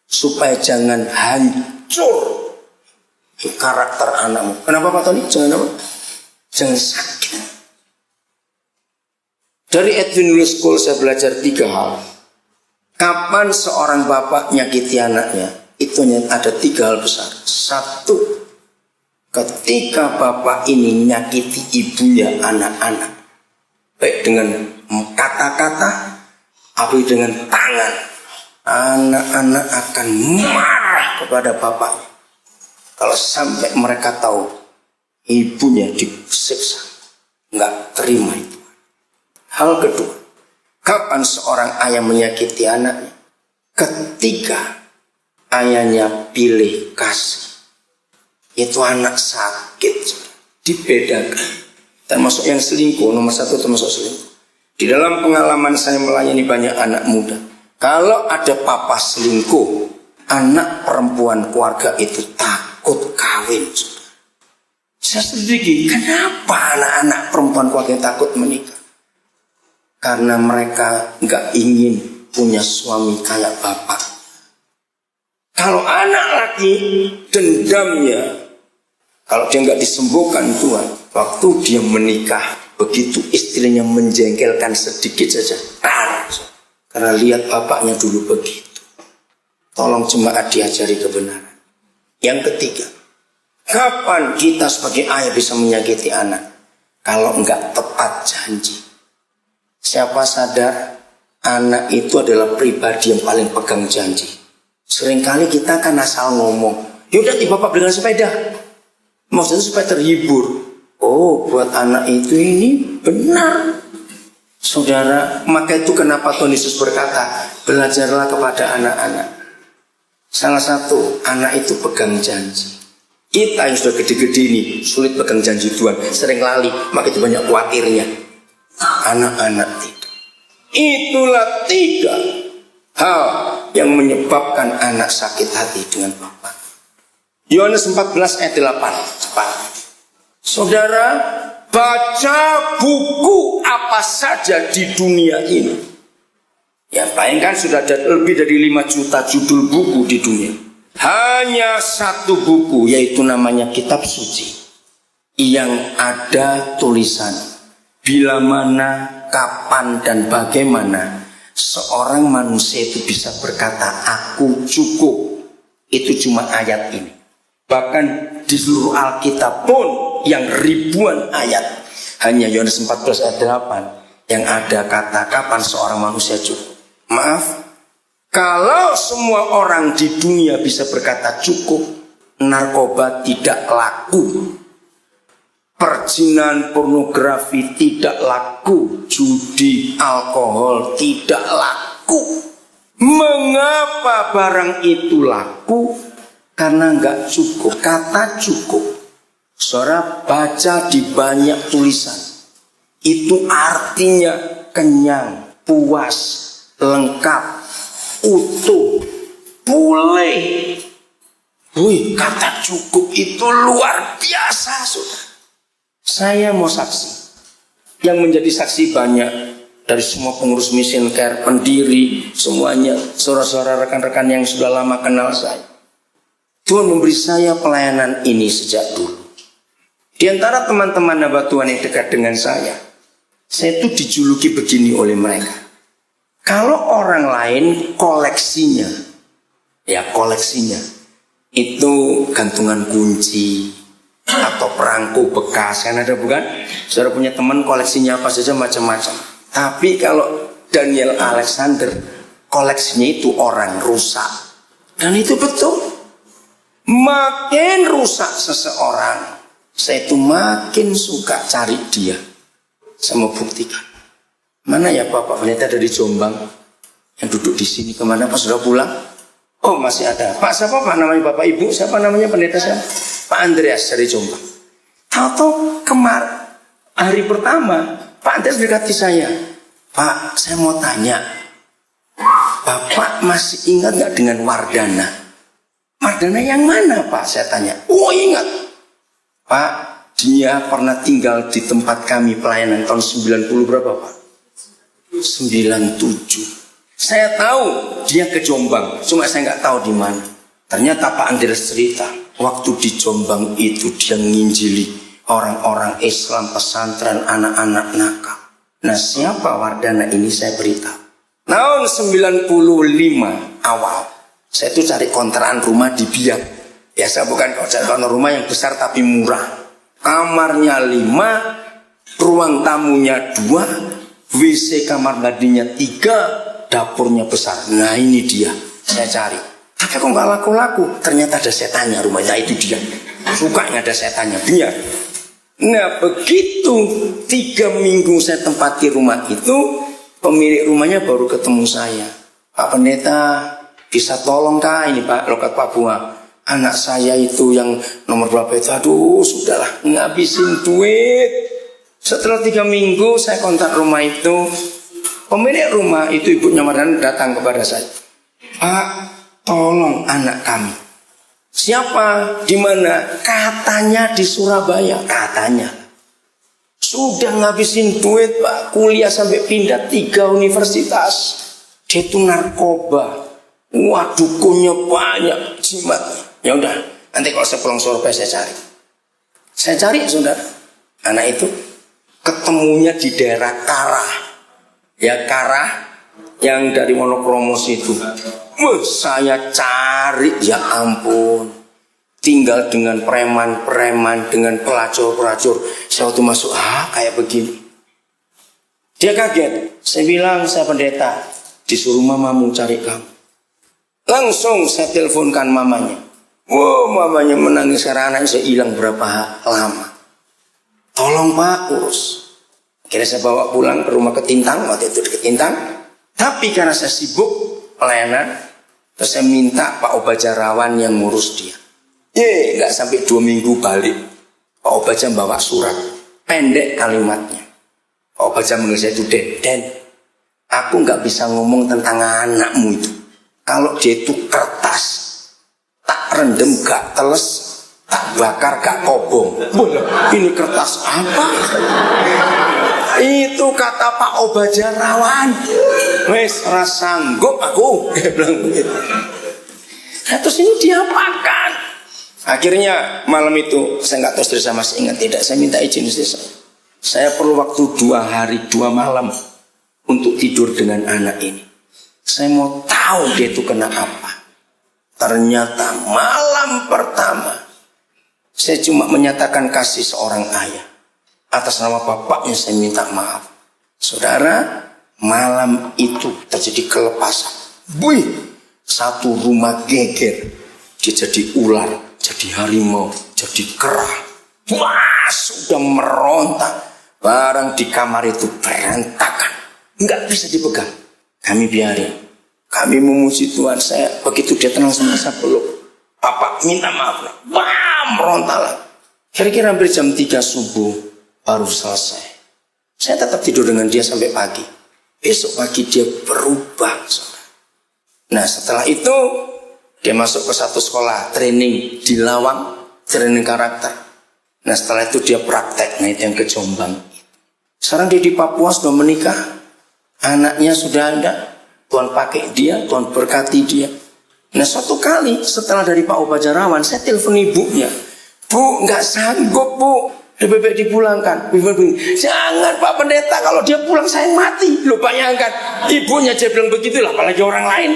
Supaya jangan hancur karakter anakmu. Kenapa Pak Tony? Jangan apa? Jangan sakit. Dari Edwin Lewis Cole saya belajar 3 hal. Kapan seorang bapak nyakiti anaknya? Itu ada 3 hal besar. 1, ketika bapak ini nyakiti ibunya anak-anak. Baik dengan kata-kata, atau dengan tangan, anak-anak akan marah kepada bapaknya kalau sampai mereka tahu ibunya disiksa. Nggak terima itu. Hal kedua, kapan seorang ayah menyakiti anaknya? Ketika ayahnya pilih kasih. Itu anak sakit, dibedakan. Termasuk yang selingkuh, nomor satu termasuk selingkuh. Di dalam pengalaman saya melayani banyak anak muda, kalau ada papa selingkuh, anak perempuan keluarga itu takut kawin. Saya sedikit, kenapa anak-anak perempuan keluarga takut menikah? Karena mereka nggak ingin punya suami kayak bapak. Kalau anak laki, dendamnya, kalau dia nggak disembuhkan Tuhan, waktu dia menikah, begitu istrinya menjengkelkan sedikit saja, karena lihat bapaknya dulu begitu. Tolong jemaat diajari kebenaran. Yang ketiga, kapan kita sebagai ayah bisa menyakiti anak? Kalau nggak tepat janji. Siapa sadar anak itu adalah pribadi yang paling pegang janji. Seringkali kita kan asal ngomong, yaudah bapak belikan sepeda, maksudnya supaya terhibur. Oh, buat anak itu ini benar. Saudara, maka itu kenapa Tuhan Yesus berkata, belajarlah kepada anak-anak. Salah satu, anak itu pegang janji. Kita yang sudah gede-gede ini sulit pegang janji Tuhan, sering lali, maka itu banyak khawatirnya. Anak-anak tidak. Itulah tiga hal yang menyebabkan anak sakit hati dengan bapak. Yohanes 14 ayat 8. Cepat. Saudara, baca buku apa saja di dunia ini. Ya, bayangkan sudah ada lebih dari 5 juta judul buku di dunia. Hanya satu buku, yaitu namanya Kitab Suci, yang ada tulisan bila mana, kapan, dan bagaimana seorang manusia itu bisa berkata, aku cukup. Itu cuma ayat ini. Bahkan di seluruh Alkitab pun yang ribuan ayat, hanya Yohanes 14 ayat 8 yang ada kata kapan seorang manusia cukup. Maaf, kalau semua orang di dunia bisa berkata cukup, narkoba tidak laku, perzinahan, pornografi tidak laku, judi, alkohol tidak laku. Mengapa barang itu laku? Karena nggak cukup. Kata cukup, saudara baca di banyak tulisan, itu artinya kenyang, puas, lengkap, utuh, pulih. Wih, kata cukup itu luar biasa, saudara. Saya mau saksi. Yang menjadi saksi banyak dari semua pengurus mission care, pendiri, semuanya, saudara-saudara, rekan-rekan yang sudah lama kenal saya. Tuhan memberi saya pelayanan ini sejak dulu. Di antara teman-teman hamba Tuhan yang dekat dengan saya itu dijuluki begini oleh mereka. Kalau orang lain koleksinya, ya koleksinya, itu gantungan kunci atau perangko bekas, kan ada bukan? Saudara punya teman koleksinya apa saja macam-macam. Tapi kalau Daniel Alexander koleksinya itu orang rusak. Dan itu betul. Makin rusak seseorang, saya itu makin suka cari dia. Saya mau buktikan. Mana ya Bapak Pendeta dari Jombang yang duduk di sini, kemana Pak sudah pulang? Oh masih ada. Pak siapa Pak namanya Bapak Ibu? Siapa namanya pendeta siapa? Pak Andreas dari Jombang. Tahu hari pertama Pak Andreas berkati saya, Pak saya mau tanya, Bapak masih ingat nggak dengan Wardana? Wardana yang mana Pak? Saya tanya. Oh ingat Pak, dia pernah tinggal di tempat kami pelayanan tahun 90 berapa Pak? 97. Saya tahu dia ke Jombang, cuma saya nggak tahu di mana. Ternyata Pak Andreas cerita, waktu di Jombang itu dia nginjili orang-orang Islam, pesantren, anak-anak nakal. Nah siapa Wardana ini saya beritahu. Tahun 95 awal, saya tuh cari kontrakan rumah di Biak. Biasa bukan kalau cari kontrakan rumah yang besar tapi murah. Kamarnya 5, ruang tamunya 2, WC kamar mandinya 3, dapurnya besar. Nah ini dia, saya cari. Tapi kok nggak laku-laku? Ternyata ada setannya rumahnya, itu dia. Sukanya ada setannya, biar. Nah begitu 3 minggu saya tempati rumah itu, pemilik rumahnya baru ketemu saya. Pak Pendeta, bisa tolong kah ini Pak, lokat Papua? Anak saya itu yang nomor berapa itu, aduh sudahlah, ngabisin duit. Setelah 3 minggu saya kontak rumah itu. Pemilik rumah itu, ibunya Mardan, datang kepada saya. Pak, tolong anak kami. Siapa? Di mana? Katanya di Surabaya. Katanya. Sudah ngabisin duit Pak. Kuliah sampai pindah 3 universitas. Dia itu narkoba. Wah, dukunnya banyak. Jimatnya. Ya udah. Nanti kalau saya pulang Surabaya saya cari. Saya cari saudara. Anak itu ketemunya di daerah Karah. Ya Karah. Yang dari Wonokromo itu. Saya cari, ya ampun. Tinggal dengan preman-preman, dengan pelacur-pelacur. Saya waktu masuk, kayak begini. Dia kaget. Saya bilang, saya pendeta. Disuruh mamamu cari kamu. Langsung saya teleponkan mamanya. Mamanya menangis karena anaknya saya hilang berapa lama. Tolong Pak, urus. Akhirnya saya bawa pulang ke rumah Ketintang. Waktu itu di Ketintang. Tapi karena saya sibuk pelayanan, terus saya minta Pak Obajarawan yang ngurus dia. Nggak sampai 2 minggu balik. Pak Obaja bawa surat. Pendek kalimatnya. Pak Obaja menurut saya itu, Den, aku nggak bisa ngomong tentang anakmu itu. Kalau dia itu kertas, tak rendem gak teles, tak bakar gak kobong. Ini kertas apa? Itu kata Pak Obajarawan. Wes rasanggup aku. Dia bilang begitu. Nah, terus ini diapakan? Akhirnya malam itu saya nggak tahu istri saya masih ingat tidak. Saya minta izin istri saya. Saya perlu waktu 2 hari 2 malam untuk tidur dengan anak ini. Saya mau tahu dia itu kena apa. Ternyata malam pertama saya cuma menyatakan kasih seorang ayah. Atas nama bapaknya saya minta maaf. Saudara, malam itu terjadi kelepasan. Satu rumah geger. Dia jadi ular, jadi harimau, jadi kera. Wah, sudah merontak. Barang di kamar itu berantakan. Enggak bisa dipegang. Kami biarin. Kami memuji Tuhan. Saya begitu dia tenang sama saya peluk. Bapak minta maaf. Wah, merontak lagi. Kira-kira hampir jam 3 subuh. Baru selesai. Saya tetap tidur dengan dia sampai pagi. Besok pagi dia berubah. Nah setelah itu dia masuk ke satu sekolah training di Lawang, training karakter. Nah setelah itu dia praktek. Nah itu yang ke Jombang. Sekarang dia di Papua sudah menikah. Anaknya sudah ada. Tuhan pakai dia, Tuhan berkati dia. Nah suatu kali setelah dari Pak Obajarawan, saya telepon ibunya. Bu, nggak sanggup Bu. Bebek dipulangkan. Jangan Pak Pendeta, kalau dia pulang saya mati. Loh bayangkan, ibunya dia bilang begitulah, apalagi orang lain.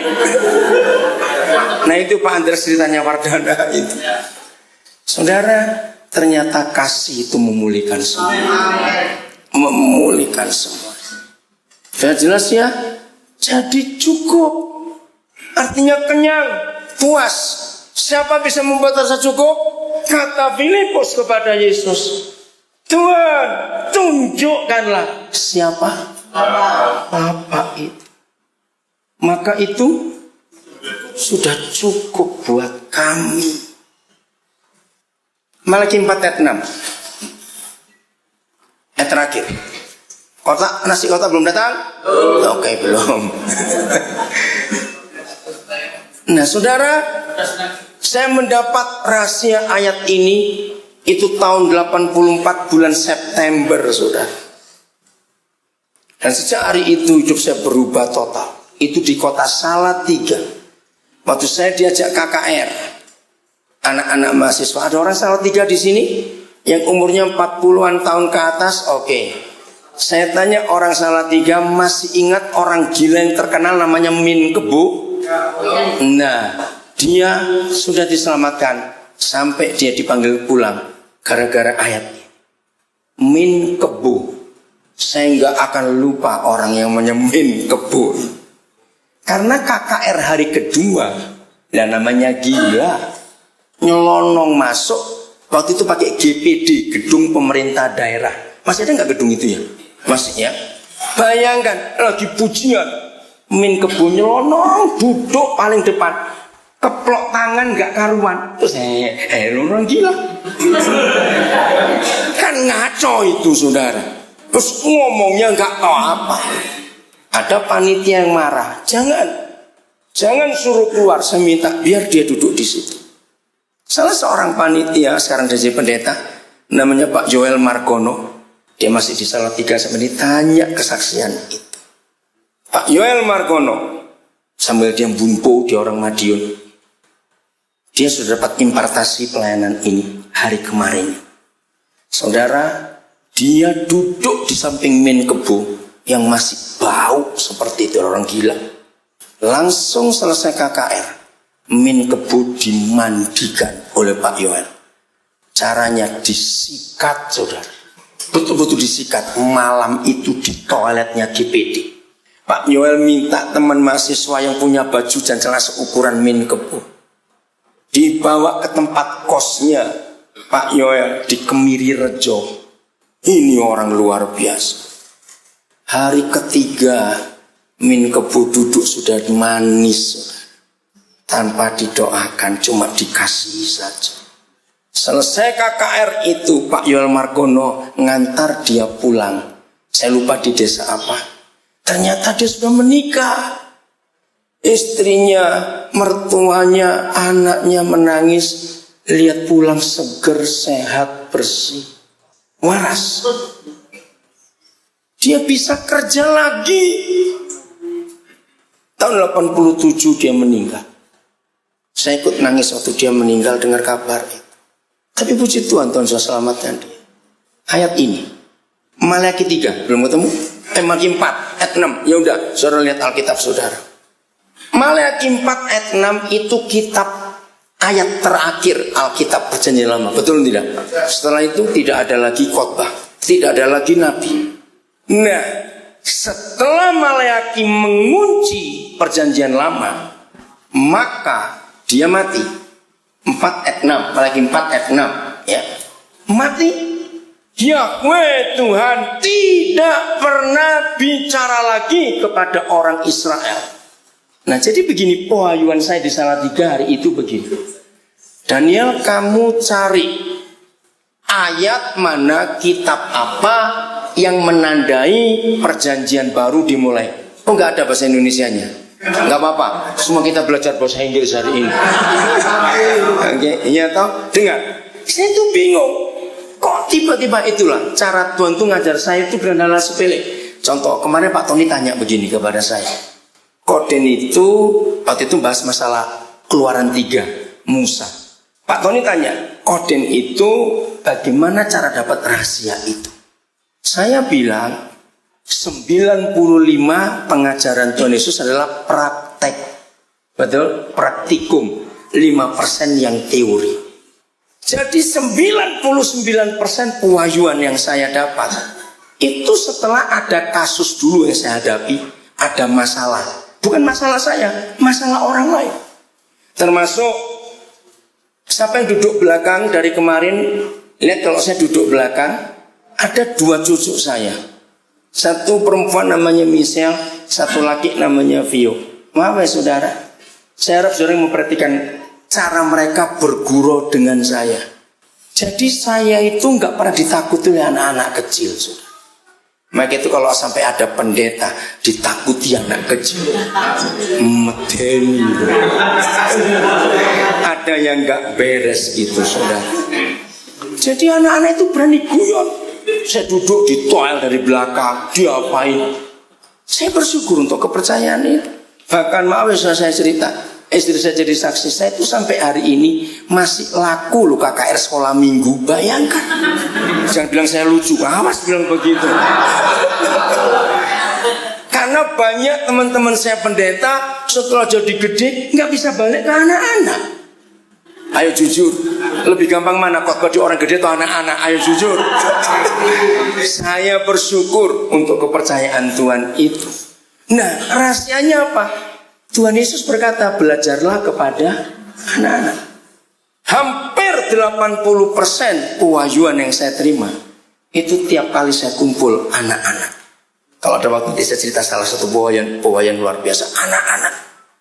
Nah itu Pak Andres ceritanya Wardana itu. Saudara, ternyata kasih itu memulihkan semua. Memulihkan semua. Sudah jelas ya? Jadi cukup. Artinya kenyang, puas. Siapa bisa membuat rasa cukup? Kata Filipus kepada Yesus, Tuhan, tunjukkanlah siapa Bapa itu. Maka itu sudah cukup buat kami. Malaki 4 ayat 6. Ayat terakhir. Nasi kotak belum datang? Oke, belum. Nah saudara, saya mendapat rahasia ayat ini itu tahun 84 bulan September, saudara. Dan sejak hari itu hidup saya berubah total. Itu di kota Salatiga. Waktu saya diajak KKR, anak-anak mahasiswa, ada orang Salatiga di sini yang umurnya 40-an tahun ke atas, oke. Saya tanya orang Salatiga masih ingat orang gila yang terkenal namanya Min Kebo? Nah, dia sudah diselamatkan sampai dia dipanggil pulang gara-gara ayat Min Kebo. Saya nggak akan lupa orang yang namanya Min Kebo. Karena KKR hari kedua, ya namanya gila, nyelonong masuk. Waktu itu pakai GPD, gedung pemerintah daerah. Masih ada nggak gedung itu ya? Masih ya. Bayangkan lagi pujian, Min Kebo nyelonong, duduk paling depan, keplok tangan nggak karuan. Terus orang gila. Kan ngaco itu saudara. Terus ngomongnya nggak tahu apa. Ada panitia yang marah. Jangan suruh keluar. Saya minta biar dia duduk di situ. Salah seorang panitia sekarang jadi pendeta, namanya Pak Joel Margono. Dia masih di Salatiga sampai ditanya kesaksian itu. Pak Joel Margono, sambil dia bumbu, dia orang Madiun. Dia sudah dapat impartasi pelayanan ini hari kemarin. Saudara, dia duduk di samping Min Kebo yang masih bau seperti itu orang gila. Langsung selesai KKR, Min Kebo dimandikan oleh Pak Yoel. Caranya disikat, saudara. Betul-betul disikat. Malam itu di toiletnya GPD. Pak Yoel minta teman mahasiswa yang punya baju dan celana seukuran Min Kebo dibawa ke tempat kosnya Pak Yoel di Kemiri Rejo. Ini orang luar biasa. Hari ketiga Min Kebo duduk sudah manis, tanpa didoakan, cuma dikasih saja. Selesai KKR itu Pak Yoel Margono ngantar dia pulang. Saya lupa di desa apa. Ternyata dia sudah menikah. Istrinya, mertuanya, anaknya menangis. Lihat pulang seger, sehat, bersih, waras. Dia bisa kerja lagi. Tahun 87 dia meninggal. Saya ikut nangis waktu dia meninggal dengar kabar itu. Tapi puji Tuhan sudah selamatkan dia. Ayat ini Maleakhi 3 belum ketemu? Maleakhi 4 ayat 6. Ya udah, saudara lihat Alkitab saudara. Maleakhi 4 ayat 6 itu kitab ayat terakhir Alkitab Perjanjian Lama. Betul tidak? Setelah itu tidak ada lagi khotbah, tidak ada lagi nabi. Nah, setelah Maleakhi mengunci Perjanjian Lama, maka dia mati. 4 ayat 6, Maleakhi 4 ayat 6 ya. Mati. Yahweh Tuhan tidak pernah bicara lagi kepada orang Israel. Nah, jadi begini pewahyuan saya di Salatiga hari itu begini. Daniel, kamu cari ayat mana, kitab apa yang menandai perjanjian baru dimulai. Oh, nggak ada bahasa Indonesianya. Nggak apa-apa, semua kita belajar bahasa Inggris hari ini. Oke, iya toh? Dengar, saya tuh bingung. Kok tiba-tiba itulah cara Tuhan tuh ngajar saya itu dengan hal sepele. Contoh, kemarin Pak Tony tanya begini kepada saya. Koden itu, waktu itu bahas masalah Keluaran 3, Musa. Pak Tony tanya, Koden itu bagaimana cara dapat rahasia itu? Saya bilang, 95 pengajaran Tuhan Yesus adalah praktek. Betul? Praktikum. 5% yang teori. Jadi 99% pewahyuan yang saya dapat itu setelah ada kasus dulu yang saya hadapi, ada masalah. Bukan masalah saya, masalah orang lain. Termasuk siapa yang duduk belakang dari kemarin. Lihat kalau saya duduk belakang, ada 2 cucu saya. Satu perempuan namanya Michelle, satu laki namanya Vio. Maaf ya saudara, saya harap saudara memperhatikan cara mereka bergurau dengan saya. Jadi saya itu nggak pernah ditakuti oleh anak-anak kecil, saudara. Maka itu kalau sampai ada pendeta ditakuti anak kecil, medeni. Ada yang nggak beres gitu, saudara. Jadi anak-anak itu berani guyon. Saya duduk di toilet dari belakang, diapain? Saya bersyukur untuk kepercayaan itu. Bahkan maaf ya saya cerita, istri saya jadi saksi. Saya itu sampai hari ini masih laku loh KKR sekolah minggu. Bayangkan. Jangan bilang saya lucu, awas bilang begitu. Karena banyak teman-teman saya pendeta setelah jadi gede nggak bisa balik ke anak-anak. Ayo jujur, lebih gampang mana khotbah di orang gede atau anak-anak? Ayo jujur. Saya bersyukur untuk kepercayaan Tuhan itu. Nah, rahasianya apa? Tuhan Yesus berkata, belajarlah kepada anak-anak. Hampir 80% pewahyuan yang saya terima itu tiap kali saya kumpul anak-anak. Kalau ada waktu saya cerita salah satu pewahyuan luar biasa, anak-anak.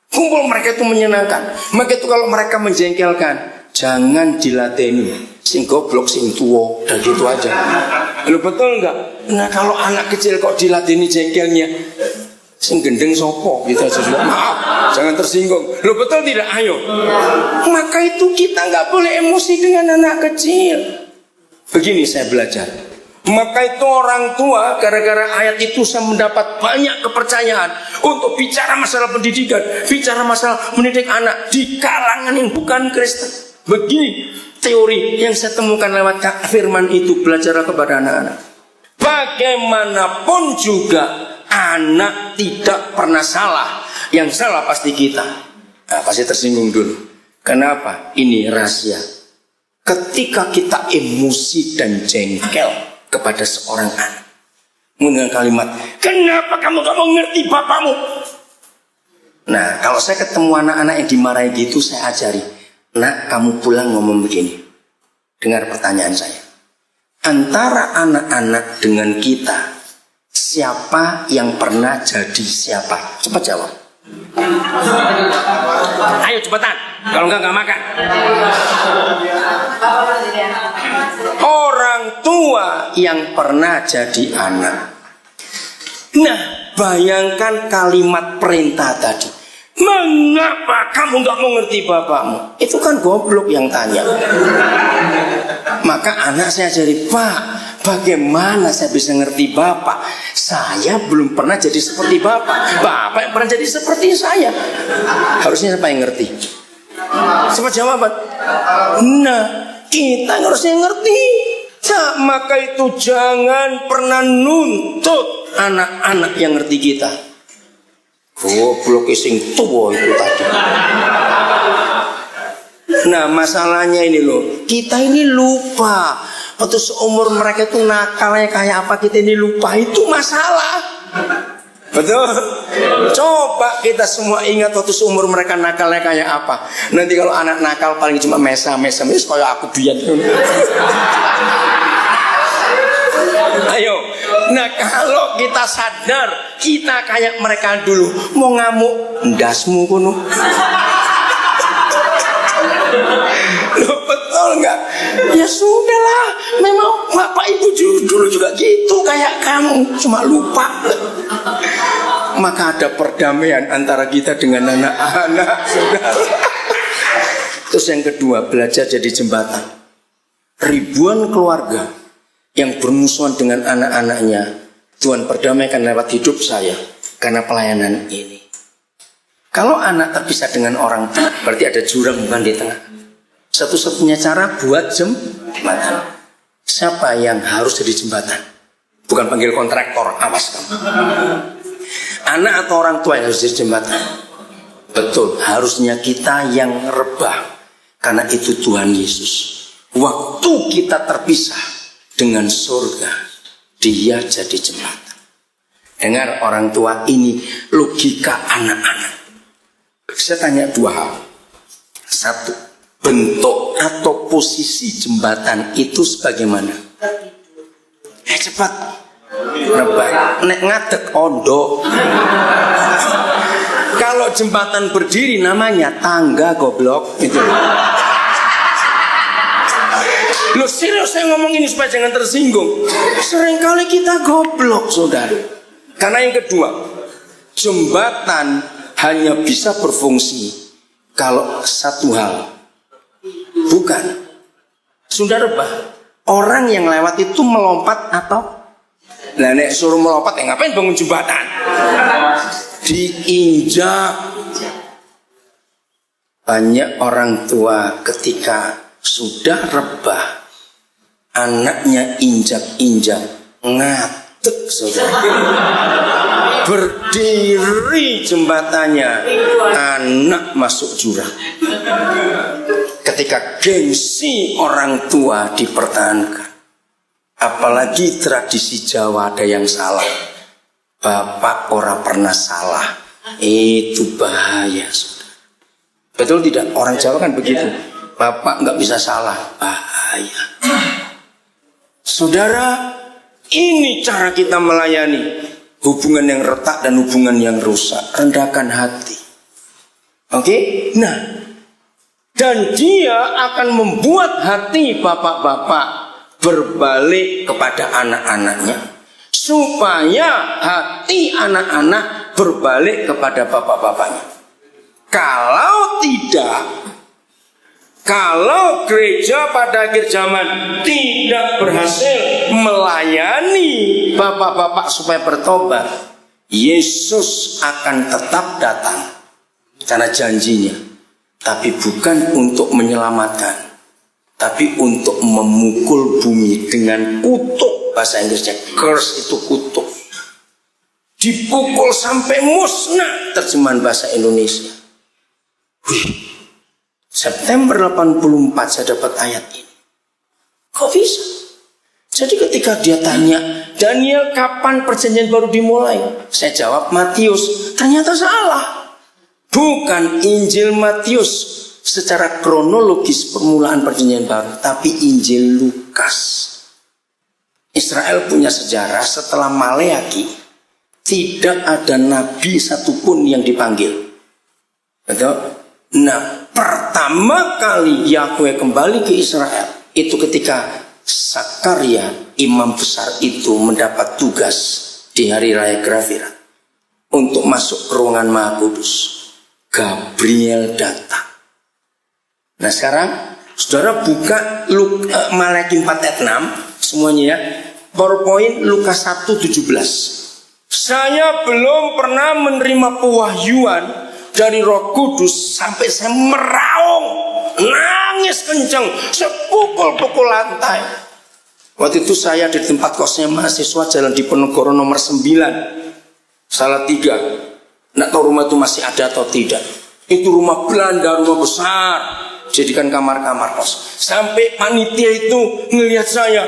Kumpul mereka itu menyenangkan. Maka itu kalau mereka menjengkelkan, jangan dilateni. Sing goblok, sing tua, dan gitu aja. Lu betul enggak? Nah kalau anak kecil kok dilateni jengkelnya, sing gendeng sopo gitu aja sudah. Maaf, jangan tersinggung. Lu betul tidak? Ayo. Maka itu kita nggak boleh emosi dengan anak kecil. Begini saya belajar. Maka itu orang tua, gara-gara ayat itu saya mendapat banyak kepercayaan untuk bicara masalah pendidikan, bicara masalah mendidik anak di kalangan yang bukan Kristen. Begini teori yang saya temukan lewat firman itu, belajarlah kepada anak-anak. Bagaimanapun juga anak tidak pernah salah. Yang salah pasti kita. Nah, pasti tersinggung dulu. Kenapa? Ini rahasia. Ketika kita emosi dan jengkel kepada seorang anak, dengan kalimat, kenapa kamu gak mau ngerti bapakmu? Nah, kalau saya ketemu anak-anak yang dimarahi gitu, saya ajari, nak, kamu pulang ngomong begini. Dengar pertanyaan saya. Antara anak-anak dengan kita, siapa yang pernah jadi siapa? Cepat jawab. Ayo cepetan. Kalau enggak makan. Orang tua yang pernah jadi anak. Nah, bayangkan kalimat perintah tadi. Mengapa kamu gak mau ngerti bapakmu? Itu kan goblok yang tanya. Maka anak saya ajari, Pak, bagaimana saya bisa ngerti bapak? Saya belum pernah jadi seperti bapak. Bapak yang pernah jadi seperti saya. Harusnya siapa yang ngerti? Cepat jawaban. Nah, kita harusnya ngerti. Nah, maka itu jangan pernah nuntut anak-anak yang ngerti kita. Goblok sing tua itu tadi. Nah, masalahnya ini loh, kita ini lupa. Waktu seumur mereka itu nakalnya kayak apa, kita ini lupa. Itu masalah. Betul? Coba kita semua ingat waktu seumur mereka nakalnya kayak apa. Nanti kalau anak nakal paling cuma mesa-mesa, kayak aku biar. Ayo. Nah, kalau kita sadar kita kayak mereka dulu, mau ngamuk ndasmu kuno. Loh, betul nggak? Ya sudahlah, memang bapak ibu dulu juga gitu kayak kamu, cuma lupa. Maka ada perdamaian antara kita dengan anak-anak, saudara. Terus yang kedua, belajar jadi jembatan. Ribuan keluarga yang bermusuhan dengan anak-anaknya, Tuhan perdamaikan lewat hidup saya karena pelayanan ini. Kalau anak terpisah dengan orang tua, berarti ada jurang bukan di tengah. Satu-satunya cara buat jembatan. Siapa yang harus jadi jembatan? Bukan panggil kontraktor, awas kamu. Anak atau orang tua yang harus jadi jembatan? Betul, harusnya kita yang rebah. Karena itu Tuhan Yesus. Waktu kita terpisah dengan surga, dia jadi jembatan. Dengar orang tua, ini logika anak-anak. Saya tanya dua hal. Satu, bentuk atau posisi jembatan itu sebagaimana? Cepat. Rebah. Nek ngadeg ondo. Kalau jembatan berdiri namanya tangga, goblok. Gitu. Loh, serius saya ngomong ini supaya jangan tersinggung. Seringkali kita goblok, saudara. Karena yang kedua, jembatan hanya bisa berfungsi kalau satu hal. Bukan. Sudah rebah. Orang yang lewat itu melompat atau? Nah, nek suruh melompat, ngapain bangun jembatan? Diinjak. Banyak orang tua ketika sudah rebah, anaknya injak-injak, ngadeg, saudara. Berdiri jembatannya, anak masuk jurang. Ketika gengsi orang tua dipertahankan, apalagi tradisi Jawa ada yang salah. Bapak ora pernah salah, Itu bahaya. Betul tidak? Orang Jawa kan begitu. Bapak nggak bisa salah. Bahaya. Saudara, ini cara kita melayani hubungan yang retak dan hubungan yang rusak. Rendahkan hati. Oke? Nah, dan dia akan membuat hati bapak-bapak berbalik kepada anak-anaknya, supaya hati anak-anak berbalik kepada bapak-bapaknya. Kalau tidak, kalau gereja pada akhir zaman tidak berhasil melayani bapak-bapak supaya bertobat, Yesus akan tetap datang karena janjinya, tapi bukan untuk menyelamatkan, tapi untuk memukul bumi dengan kutuk. Bahasa Inggrisnya curse, itu kutuk. Dipukul sampai musnah, terjemahan bahasa Indonesia. September 84 saya dapat ayat ini. Kok bisa? Jadi ketika dia tanya, Daniel, kapan perjanjian baru dimulai? Saya jawab Matius. Ternyata salah. Bukan Injil Matius secara kronologis permulaan perjanjian baru, tapi Injil Lukas. Israel punya sejarah setelah Maleaki tidak ada nabi satupun yang dipanggil. Betul? Nah, pertama kali Yahweh kembali ke Israel itu ketika Sakaria, imam besar itu, mendapat tugas di hari raya Grafira untuk masuk ke ruangan Maha Kudus. Gabriel datang. Nah sekarang saudara buka Maleaki 4 ayat 6 semuanya ya. PowerPoint Lukas 1:17. Saya belum pernah menerima pewahyuan dari Roh Kudus sampai saya meraung, nangis kencang, saya pukul-pukul lantai. Waktu itu saya di tempat kosnya mahasiswa Jalan Diponegoro nomor 9, Salatiga. Nggak tahu rumah itu masih ada atau tidak. Itu rumah Belanda, rumah besar, jadikan kamar-kamar kos. Sampai panitia itu ngelihat saya,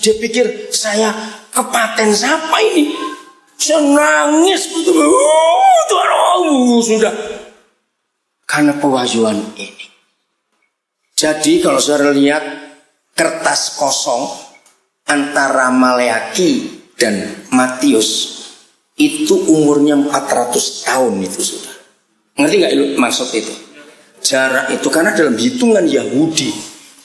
dia pikir saya kepaten siapa ini. Saya nangis betul. Sudah karena pewahyuan ini. Jadi kalau saudara lihat kertas kosong antara Maleaki dan Matius, itu umurnya 400 tahun itu sudah. Ngerti nggak maksud itu? Jarak itu karena dalam hitungan Yahudi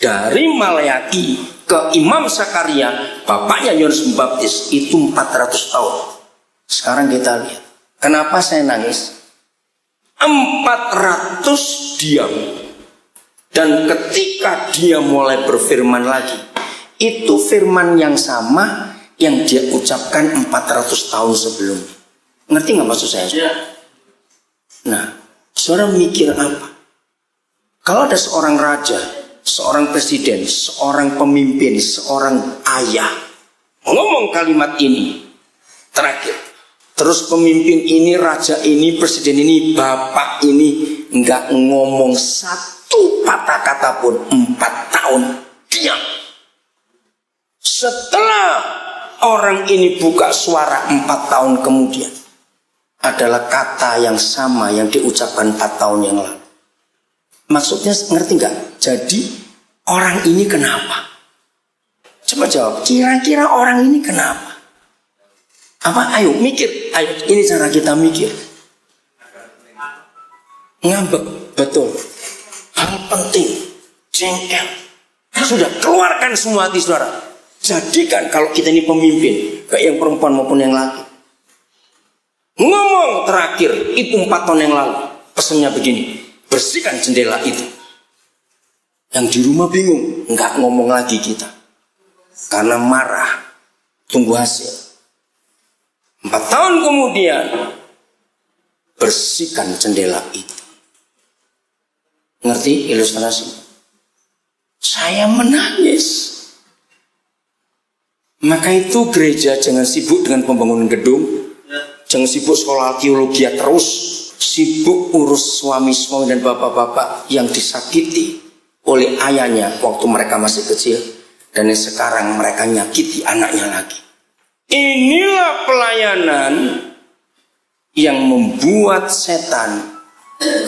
dari Maleaki ke Imam Sakaria, bapaknya Yohanes Pembaptis, itu 400 tahun. Sekarang kita lihat. Kenapa saya nangis? 400 diam. Dan ketika dia mulai berfirman lagi, itu firman yang sama yang dia ucapkan 400 tahun sebelum. Ngerti nggak maksud saya? Ya. Nah, saudara mikir apa? Kalau ada seorang raja, seorang presiden, seorang pemimpin, seorang ayah ngomong kalimat ini terakhir, terus pemimpin ini, raja ini, presiden ini, bapak ini nggak ngomong satu patah kata pun 4 tahun diam. Setelah orang ini buka suara 4 tahun kemudian, adalah kata yang sama yang diucapkan 4 tahun yang lalu. Maksudnya ngerti nggak? Jadi orang ini kenapa? Coba jawab, kira-kira orang ini kenapa? Apa? Ayo mikir, ayo, ini cara kita mikir. Ngambek, betul. Hal penting, jengkel. Sudah, keluarkan semua hati saudara. Jadikan kalau kita ini pemimpin, baik yang perempuan maupun yang laki. Ngomong terakhir, itu 4 tahun yang lalu. Pesannya begini, bersihkan jendela itu. Yang di rumah bingung, nggak ngomong lagi kita. Karena marah, tunggu hasil. 4 tahun kemudian, bersihkan jendela itu. Ngerti ilustrasi? Saya menangis. Maka itu gereja jangan sibuk dengan pembangunan gedung, jangan sibuk sekolah arkeologi terus, sibuk urus suami-suami dan bapak-bapak yang disakiti oleh ayahnya waktu mereka masih kecil, dan yang sekarang mereka nyakiti anaknya lagi. Inilah pelayanan yang membuat setan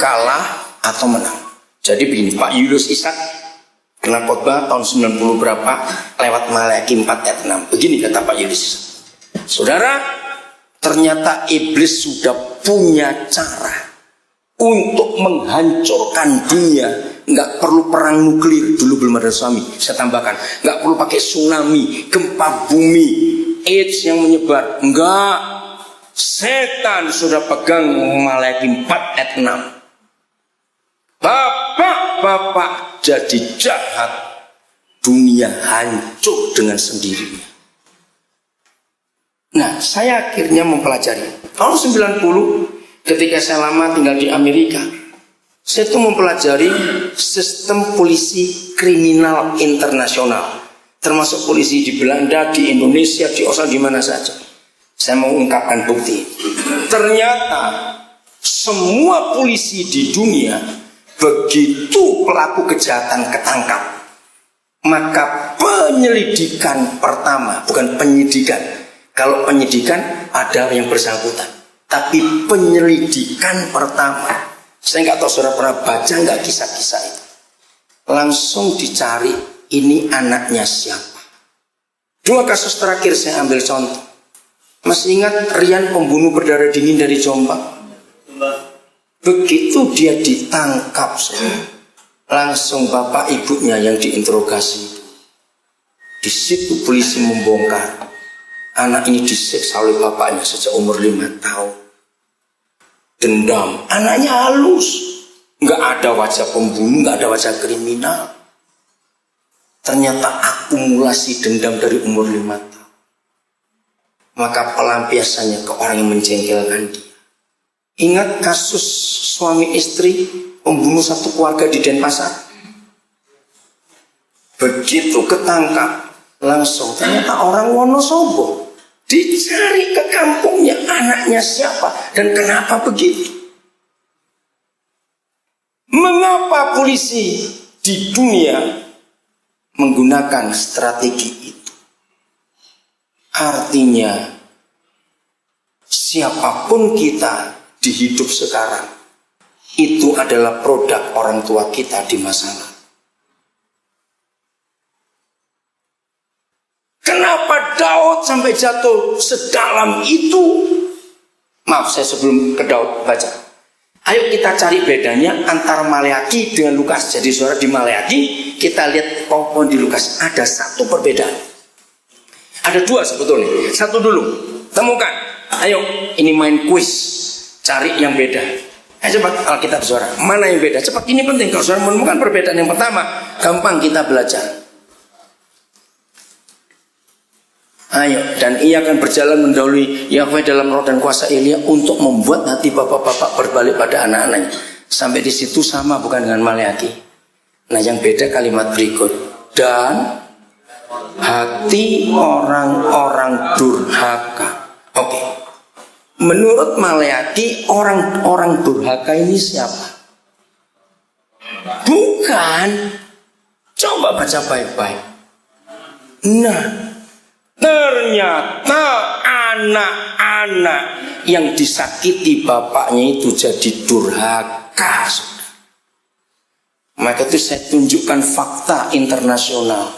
kalah atau menang. Jadi begini, Pak Julius Ishak kena khotbah tahun 90 berapa lewat Maleakhi 4 ayat 6. Begini kata Pak Julius, saudara, ternyata iblis sudah punya cara untuk menghancurkan dunia. Nggak perlu perang nuklir, dulu belum ada tsunami. Saya tambahkan, nggak perlu pakai tsunami, gempa bumi, AIDS yang menyebar. Enggak. Setan sudah pegang Maleakhi 4 ayat 6. Bapak-bapak jadi jahat, dunia hancur dengan sendirinya. Nah, saya akhirnya mempelajari. Tahun 90, ketika saya lama tinggal di Amerika, saya tuh mempelajari sistem polisi kriminal internasional, termasuk polisi di Belanda, di Indonesia, di Australia, di mana saja. Saya mau ungkapkan bukti. Ternyata semua polisi di dunia, begitu pelaku kejahatan ketangkap, maka penyelidikan pertama, bukan penyidikan. Kalau penyidikan ada yang bersangkutan, tapi penyelidikan pertama, saya nggak tahu saudara pernah baca nggak kisah-kisah itu. Langsung dicari, ini anaknya siapa. 2 kasus terakhir saya ambil contoh. Masih ingat Rian pembunuh berdarah dingin dari Jombang? Begitu dia ditangkap, langsung bapak ibunya yang diinterogasi. Di situ polisi membongkar, anak ini disiksa oleh bapaknya sejak umur 5 tahun. Dendam, anaknya halus, nggak ada wajah pembunuh, nggak ada wajah kriminal. Ternyata akumulasi dendam dari umur 5 tahun. Maka pelampiasannya ke orang yang menjengkelkan dia. Ingat kasus suami istri pembunuh satu keluarga di Denpasar? Begitu ketangkap, langsung ternyata orang Wonosobo. Dicari ke kampungnya, anaknya siapa dan kenapa begitu. Mengapa polisi di dunia menggunakan strategi itu? Artinya, siapapun kita di hidup sekarang, itu adalah produk orang tua kita di masa lalu. Kenapa Daud sampai jatuh sedalam itu? Maaf, saya sebelum ke Daud baca. Ayo kita cari bedanya antara Maleakhi dengan Lukas. Jadi saudara, di Maleakhi kita lihat pohon di Lukas ada satu perbedaan. Ada 2 sebetulnya. Satu dulu, temukan. Ayo, ini main kuis. Cari yang beda. Ayo cepat Alkitab saudara. Mana yang beda? Cepat, ini penting. Kalau saudara menemukan perbedaan yang pertama, gampang kita belajar. Ayo, dan ia akan berjalan mendahului Yahweh dalam roh dan kuasa Elia untuk membuat hati bapak-bapak berbalik pada anak-anaknya. Sampai di situ sama bukan dengan Maleakhi. Nah, yang beda kalimat berikut. Dan hati orang-orang durhaka. Oke. Menurut Maleakhi, orang-orang durhaka ini siapa? Bukan. Coba baca baik-baik. Nah, ternyata anak-anak yang disakiti bapaknya itu jadi durhaka. Maka itu saya tunjukkan fakta internasional.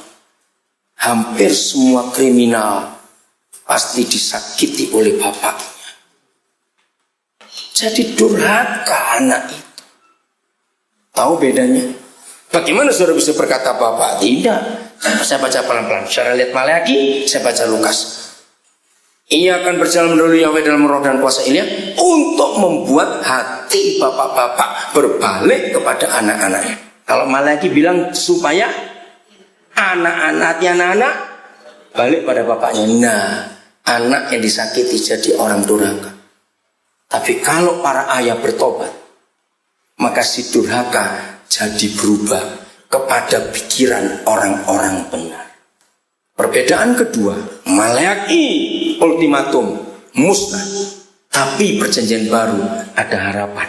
Hampir semua kriminal pasti disakiti oleh bapaknya. Jadi durhaka anak itu. Tahu bedanya? Bagaimana saudara bisa berkata bapak? Tidak. Saya baca pelan-pelan. Saudara lihat Maleakhi, saya baca Lukas. Ia akan berjalan mendahului Yahweh dalam roh dan kuasa Elia untuk membuat hati bapak-bapak berbalik kepada anak-anaknya. Kalau Maleakhi bilang supaya anak-anak balik pada bapaknya. Nah, anak yang disakiti jadi orang durhaka. Tapi kalau para ayah bertobat, maka si durhaka jadi berubah kepada pikiran orang-orang benar. Perbedaan kedua, Maleakhi ultimatum musnah, tapi perjanjian baru ada harapan.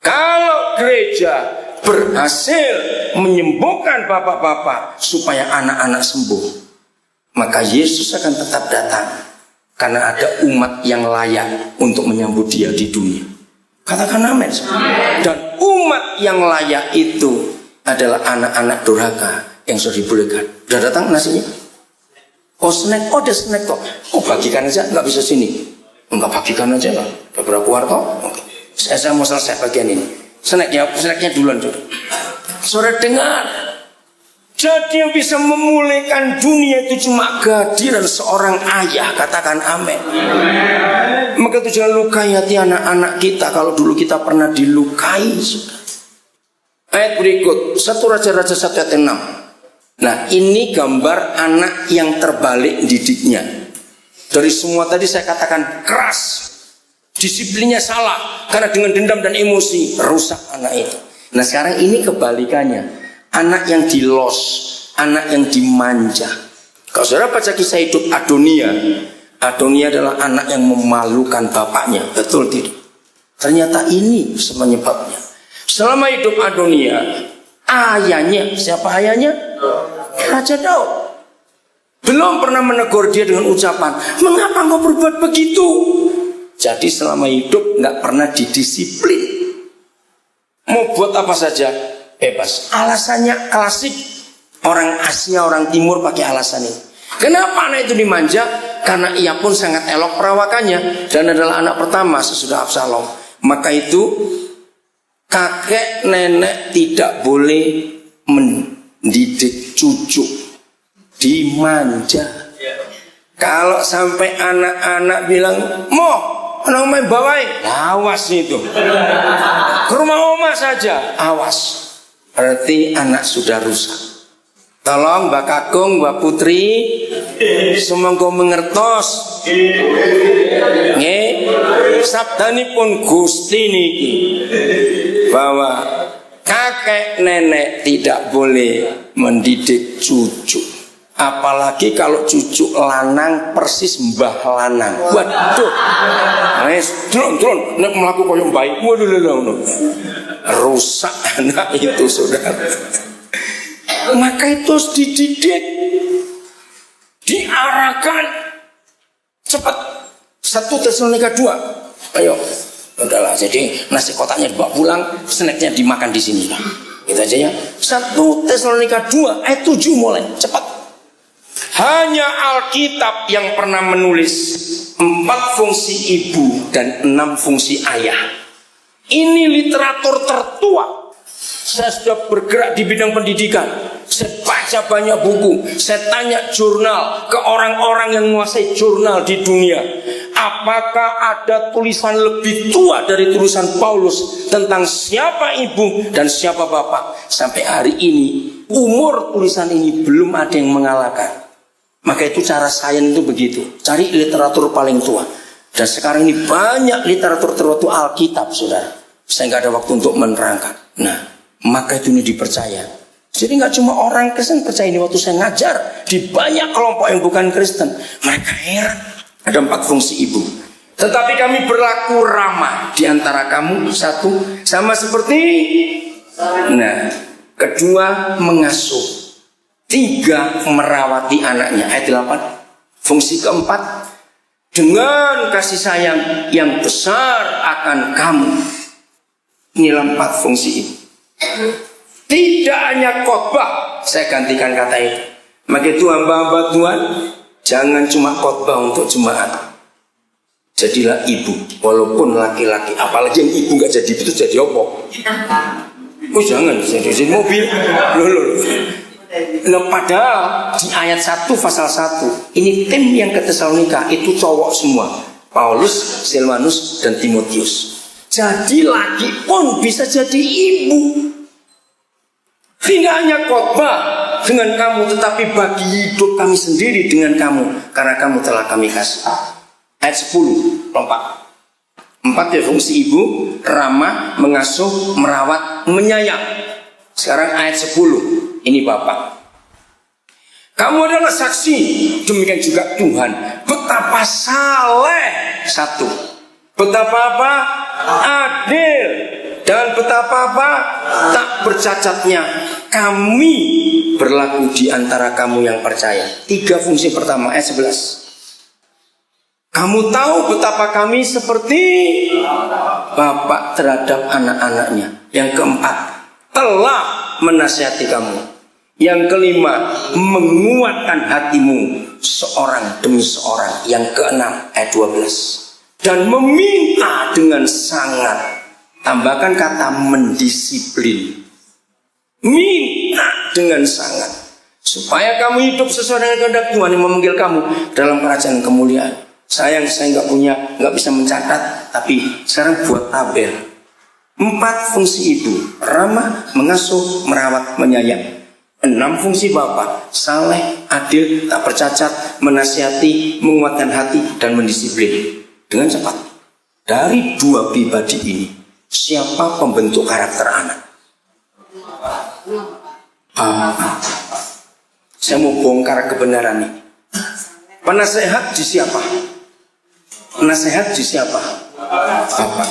Kalau gereja berhasil menyembuhkan bapak-bapak supaya anak-anak sembuh, maka Yesus akan tetap datang. Karena ada umat yang layak untuk menyambut dia di dunia. Katakan amin. Dan umat yang layak itu adalah anak-anak durhaka yang sudah dibolehkan. Sudah datang nasinya? Oh snack, oh ada snack kok. Oh bagikan aja, nggak bisa sini. Enggak, bagikan aja lah. Udah berapa warga? Oke. Saya mau selesai bagian ini. Snacknya duluan juga. Saudara dengar. Jadi yang bisa memulihkan dunia itu cuma kehadiran seorang ayah. Katakan amin. Maka itu jangan lukai hati anak-anak kita. Kalau dulu kita pernah dilukai. Ayat berikut 1 Raja-Raja 1 ayat 6. Nah ini gambar anak yang terbalik didiknya. Dari semua tadi saya katakan keras, disiplinnya salah, karena dengan dendam dan emosi rusak anak itu. Nah sekarang ini kebalikannya, anak yang dilos, anak yang dimanja. Kalau saudara baca kisah hidup Adonia, Adonia adalah anak yang memalukan bapaknya. Betul tidak? Ternyata ini penyebabnya. Selama hidup Adonia, ayahnya, siapa ayahnya? Raja Daud. Belum pernah menegur dia dengan ucapan, mengapa engkau berbuat begitu? Jadi selama hidup nggak pernah didisiplin. Mau buat apa saja bebas. Alasannya klasik, orang Asia, orang Timur pakai alasan ini. Kenapa anak itu dimanja? Karena ia pun sangat elok perawakannya dan adalah anak pertama sesudah Absalom. Maka itu kakek nenek tidak boleh mendidik cucu, dimanja. Kalau sampai anak-anak bilang mau anak main bawai, awas itu. Ke rumah oma saja, awas. Berarti anak sudah rusak. Tolong Mbak Kakung, Mbak Putri, semoga mengertos. Nggih, sabdanipun Gusti niki bahwa kakek nenek tidak boleh mendidik cucu. Apalagi kalau cucu lanang persis mbah lanang. Waduh. Wes, drone nek mlaku koyo baik. Waduh. Rusak anak itu, Saudara. Maka itu harus dididik, diarahkan cepat. 1 Tesalonika 2. Ayo, udahlah. Jadi nasi kotaknya dibawa pulang, snacknya dimakan di sini. Itu aja ya. 1 Tesalonika 2 ayat 7 mulai cepat. Hanya Alkitab yang pernah menulis 4 fungsi ibu dan 6 fungsi ayah. Ini literatur tertua. Saya sudah bergerak di bidang pendidikan. Saya baca banyak buku. Saya tanya jurnal ke orang-orang yang menguasai jurnal di dunia. Apakah ada tulisan lebih tua dari tulisan Paulus tentang siapa ibu dan siapa bapak? Sampai hari ini umur tulisan ini belum ada yang mengalahkan. Maka itu cara sains itu begitu. Cari literatur paling tua. Dan sekarang ini banyak literatur tertua itu Alkitab, Saudara. Saya nggak ada waktu untuk menerangkan. Nah, maka itu ini dipercaya. Jadi nggak cuma orang Kristen percaya ini. Waktu saya ngajar di banyak kelompok yang bukan Kristen, mereka heran. Ada 4 fungsi ibu. Tetapi kami berlaku ramah di antara kamu. 1, sama seperti. Nah, 2, mengasuh. 3, merawati anaknya. Ayat 8. Fungsi keempat, dengan kasih sayang yang besar akan kamu. Inilah 4 fungsi ibu. Tidak hanya khotbah, saya gantikan kata itu. Maka itu hamba-hamba Tuhan, jangan cuma khotbah untuk jemaat. Jadilah ibu, walaupun laki-laki. Apalagi yang ibu nggak jadi itu jadi apa? Oh jangan jadi mobil. Loh. Nah, padahal di ayat 1 pasal 1 ini tim yang ke Tesalonika itu cowok semua, Paulus, Silvanus, dan Timotius. Jadi laki pun bisa jadi ibu. Tidak hanya khotbah dengan kamu, tetapi bagi hidup kami sendiri dengan kamu, karena kamu telah kami kasih. Ayat 10 lompat. 4 ya fungsi ibu, ramah, mengasuh, merawat, menyayang. Sekarang ayat 10. Ini Bapak. Kamu adalah saksi, demikian juga Tuhan, betapa saleh. 1. Betapa apa? Adil. Dan betapa apa? Tak bercacatnya kami berlaku di antara kamu yang percaya. 3 fungsi pertama, ayat 11. Kamu tahu betapa kami seperti bapak terhadap anak-anaknya. Yang keempat, telah menasihati kamu. Yang kelima, menguatkan hatimu seorang demi seorang. Yang keenam, ayat 12. Dan meminta dengan sangat. Tambahkan kata mendisiplin. Minta dengan sangat. Supaya kamu hidup sesuai dengan kehendak Tuhan yang memanggil kamu dalam kerajaan kemuliaan. Sayang saya nggak bisa mencatat, tapi sekarang buat tabel. 4 fungsi ibu: ramah, mengasuh, merawat, menyayang. 6 fungsi bapak: saleh, adil, tak bercacat, menasihati, menguatkan hati, dan mendisiplin. Dengan cepat, dari 2 pribadi ini, siapa pembentuk karakter anak? Saya mau bongkar kebenaran ini. Penasehat di siapa? Penasehat di siapa? Bapak.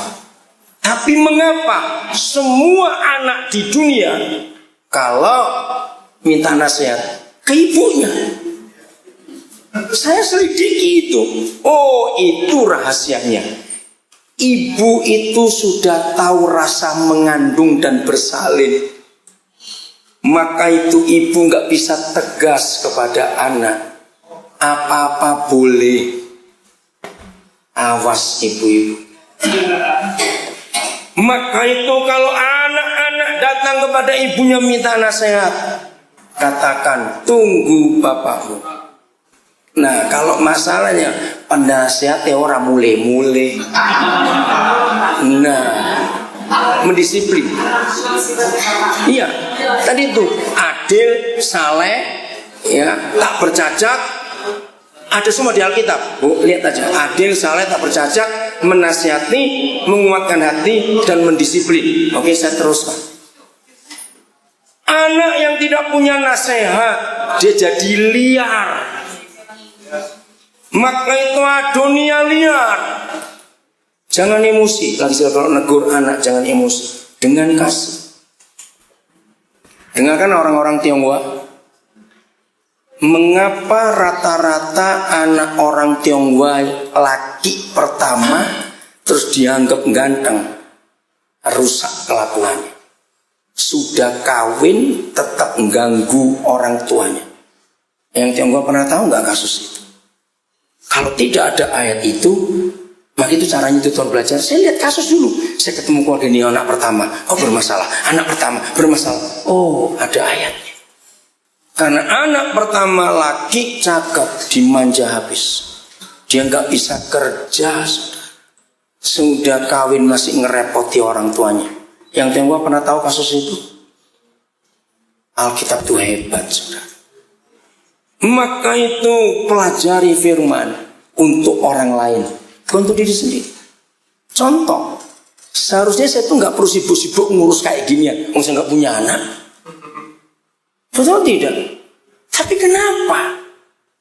Tapi mengapa semua anak di dunia kalau minta nasihat ke ibunya? Saya selidiki itu. Oh, itu rahasianya. Ibu itu sudah tahu rasa mengandung dan bersalin. Maka itu ibu gak bisa tegas kepada anak. Apa-apa boleh. Awas ibu-ibu. Maka itu kalau anak-anak datang kepada ibunya minta nasihat, katakan tunggu bapakmu. Nah kalau masalahnya penasihatnya orang mulai-mulai. Nah mendisiplin. Iya tadi itu adil, saleh, ya, tak bercacat. Ada semua di Alkitab. Bu, lihat aja. Adil, saleh, tak bercacat, menasihati, menguatkan hati, dan mendisiplin. Oke, saya teruskan. Anak yang tidak punya nasihat, dia jadi liar. Maka itu adonia liar. Jangan emosi. Lagi kalau negur anak, jangan emosi. Dengan kasih. Dengarkan orang-orang Tionghoa. Mengapa rata-rata anak orang Tionghoa laki pertama terus dianggap ganteng, rusak kelakuannya? Sudah kawin tetap mengganggu orang tuanya. Yang Tionghoa pernah tahu nggak kasus itu? Kalau tidak ada ayat itu, maka itu caranya itu Tuhan belajar. Saya lihat kasus dulu. Saya ketemu keluarga ini anak pertama. Oh bermasalah. Anak pertama bermasalah. Oh ada ayatnya. Karena anak pertama laki cakep, dimanja habis. Dia nggak bisa kerja. Sudah kawin masih ngerepoti orang tuanya. Yang Tionghoa pernah tahu kasus itu? Alkitab itu hebat, saudara. Maka itu pelajari firman untuk orang lain, bukan untuk diri sendiri. Contoh, seharusnya saya tuh nggak perlu sibuk-sibuk ngurus kayak ginian. Saya nggak punya anak. Betul tidak? Tapi kenapa?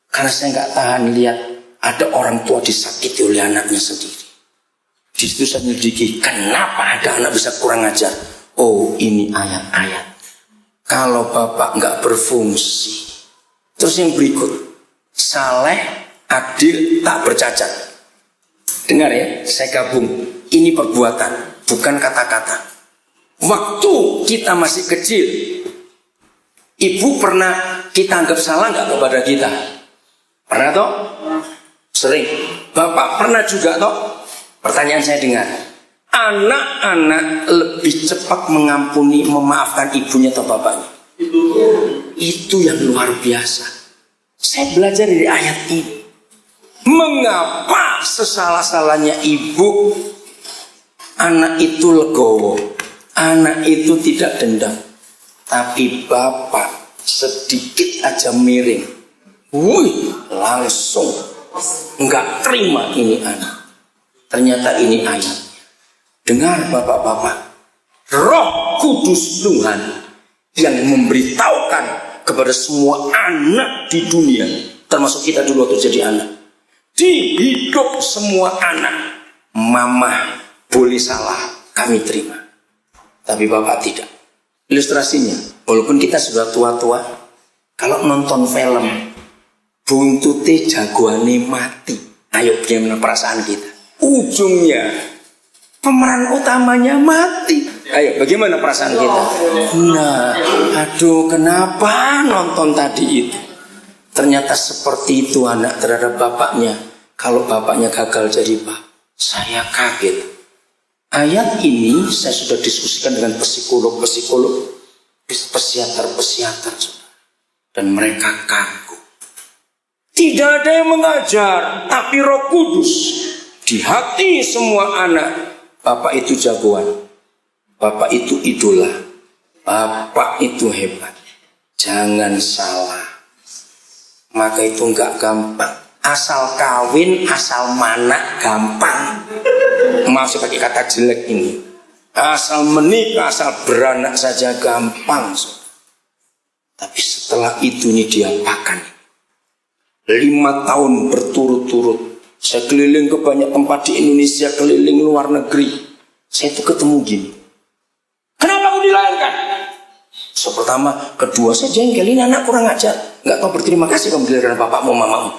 Karena saya nggak tahan lihat ada orang tua disakiti oleh anaknya sendiri. Di situ saya menyelidiki kenapa ada anak bisa kurang ajar. Oh ini ayat-ayat. Kalau bapak nggak berfungsi. Terus yang berikut, saleh, adil, tak bercacat. Dengar ya, saya gabung. Ini perbuatan, bukan kata-kata. Waktu kita masih kecil, ibu pernah kita anggap salah nggak kepada kita? Pernah toh? Sering. Bapak pernah juga toh? Pertanyaan saya dengar. Anak-anak lebih cepat mengampuni, memaafkan ibunya atau bapaknya? Itu yang luar biasa. Saya belajar dari ayat ini. Mengapa sesalah-salahnya ibu, anak itu legowo, anak itu tidak dendam. Tapi bapak sedikit aja miring, langsung nggak terima ini anak. Ternyata ini ayat. Dengar bapak-bapak, Roh Kudus Tuhan yang memberitahukan kepada semua anak di dunia, termasuk kita dulu waktu jadi anak. Di hidup semua anak, mama boleh salah, kami terima. Tapi bapak tidak. Ilustrasinya, walaupun kita sudah tua-tua, kalau nonton film buntute jagoane mati, Ayo bagaimana perasaan kita? Ujungnya pemeran utamanya mati. Ayo bagaimana perasaan kita? Nah, aduh kenapa nonton tadi itu? Ternyata seperti itu anak terhadap bapaknya. Kalau bapaknya gagal jadi bapak, saya kaget. Ayat ini saya sudah diskusikan dengan psikolog-psikolog, psikiater-psikiater, dan mereka kagum. Tidak ada yang mengajar, tapi Roh Kudus di hati semua anak. Bapak itu jagoan, bapak itu idola, bapak itu hebat. Jangan salah. Maka itu enggak gampang. Asal kawin, asal mana gampang. Maaf saya pakai kata jelek ini. Asal menikah, asal beranak saja gampang. Tapi setelah itu ini diapakan? 5 tahun berturut-turut saya keliling ke banyak tempat di Indonesia, keliling luar negeri. Saya itu ketemu gini. Kenapa aku dilahirkan? Pertama, kedua saya jengkel, ini anak kurang ajar. Nggak tahu berterima kasih kamu dilahirkan bapakmu, mamamu.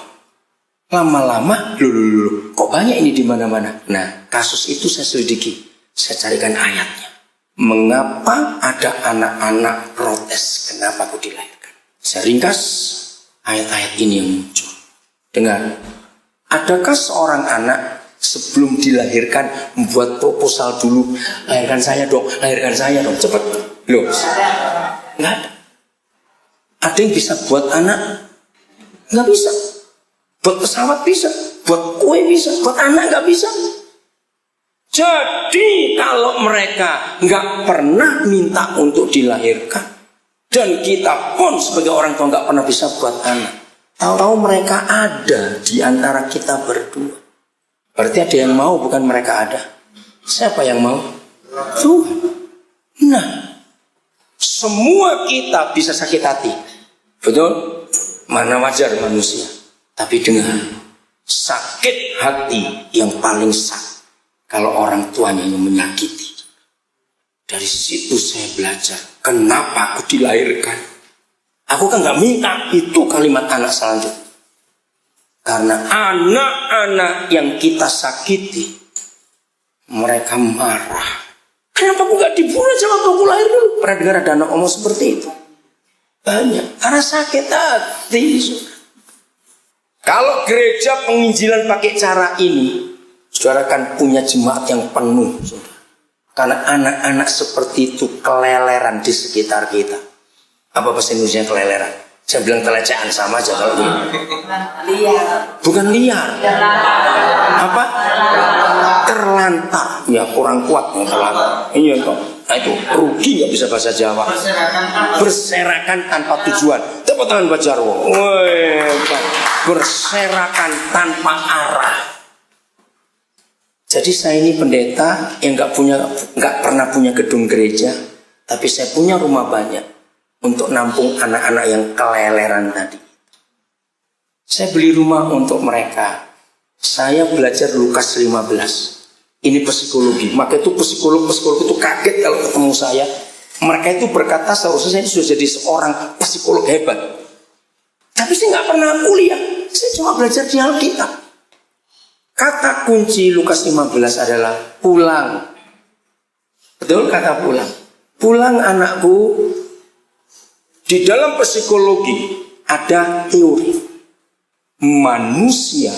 Lama-lama, loh, kok banyak ini di mana-mana. Nah, kasus itu saya selidiki. Saya carikan ayatnya. Mengapa ada anak-anak protes? Kenapa aku dilahirkan? Saya ringkas ayat-ayat ini yang muncul. Dengar. Adakah seorang anak sebelum dilahirkan membuat proposal dulu, lahirkan saya dong, cepet. Loh, nggak ada. Ada yang bisa buat anak? Nggak bisa. Buat pesawat bisa, buat kue bisa, buat anak nggak bisa. Jadi kalau mereka nggak pernah minta untuk dilahirkan, dan kita pun sebagai orang tua nggak pernah bisa buat anak, tahu-tahu mereka ada di antara kita berdua. Berarti ada yang mau, bukan mereka ada. Siapa yang mau? Tuhan. Nah, semua kita bisa sakit hati. Betul? Mana wajar manusia. Tapi dengar, sakit hati yang paling sakit kalau orang tuanya yang menyakiti. Dari situ saya belajar, kenapa aku dilahirkan. Aku kan gak minta, itu kalimat anak selanjutnya. Karena anak-anak yang kita sakiti, mereka marah. Kenapa aku gak dibunuh aja waktu aku lahir dulu? Pernah dengar ada anak ngomong seperti itu? Banyak, karena sakit hati. Kalau gereja penginjilan pakai cara ini, saudara kan punya jemaat yang penuh, saudara. Karena anak-anak seperti itu keleleran di sekitar kita. Apa bahasa Indonesia keleleran? Saya bilang telecehan sama aja kalau ini. Liar. Bukan liar. Apa? Terlantar. Ya kurang kuat yang terlantar. Ini kok. Nah itu rugi nggak bisa bahasa Jawa. Berserakan tanpa tujuan. Tepuk tangan Pak Jarwo. Berserakan tanpa arah. Jadi saya ini pendeta yang nggak pernah punya gedung gereja, tapi saya punya rumah banyak untuk nampung anak-anak yang keleleran tadi. Saya beli rumah untuk mereka. Saya belajar Lukas 15. Ini psikologi. Maka itu psikolog itu kaget kalau ketemu saya. Mereka itu berkata seharusnya saya sudah jadi seorang psikolog hebat. Tapi saya nggak pernah kuliah. Saya cuma belajar di Alkitab. Kata kunci Lukas 15 adalah pulang. Betul kata pulang. Pulang anakku. Di dalam psikologi ada teori. Manusia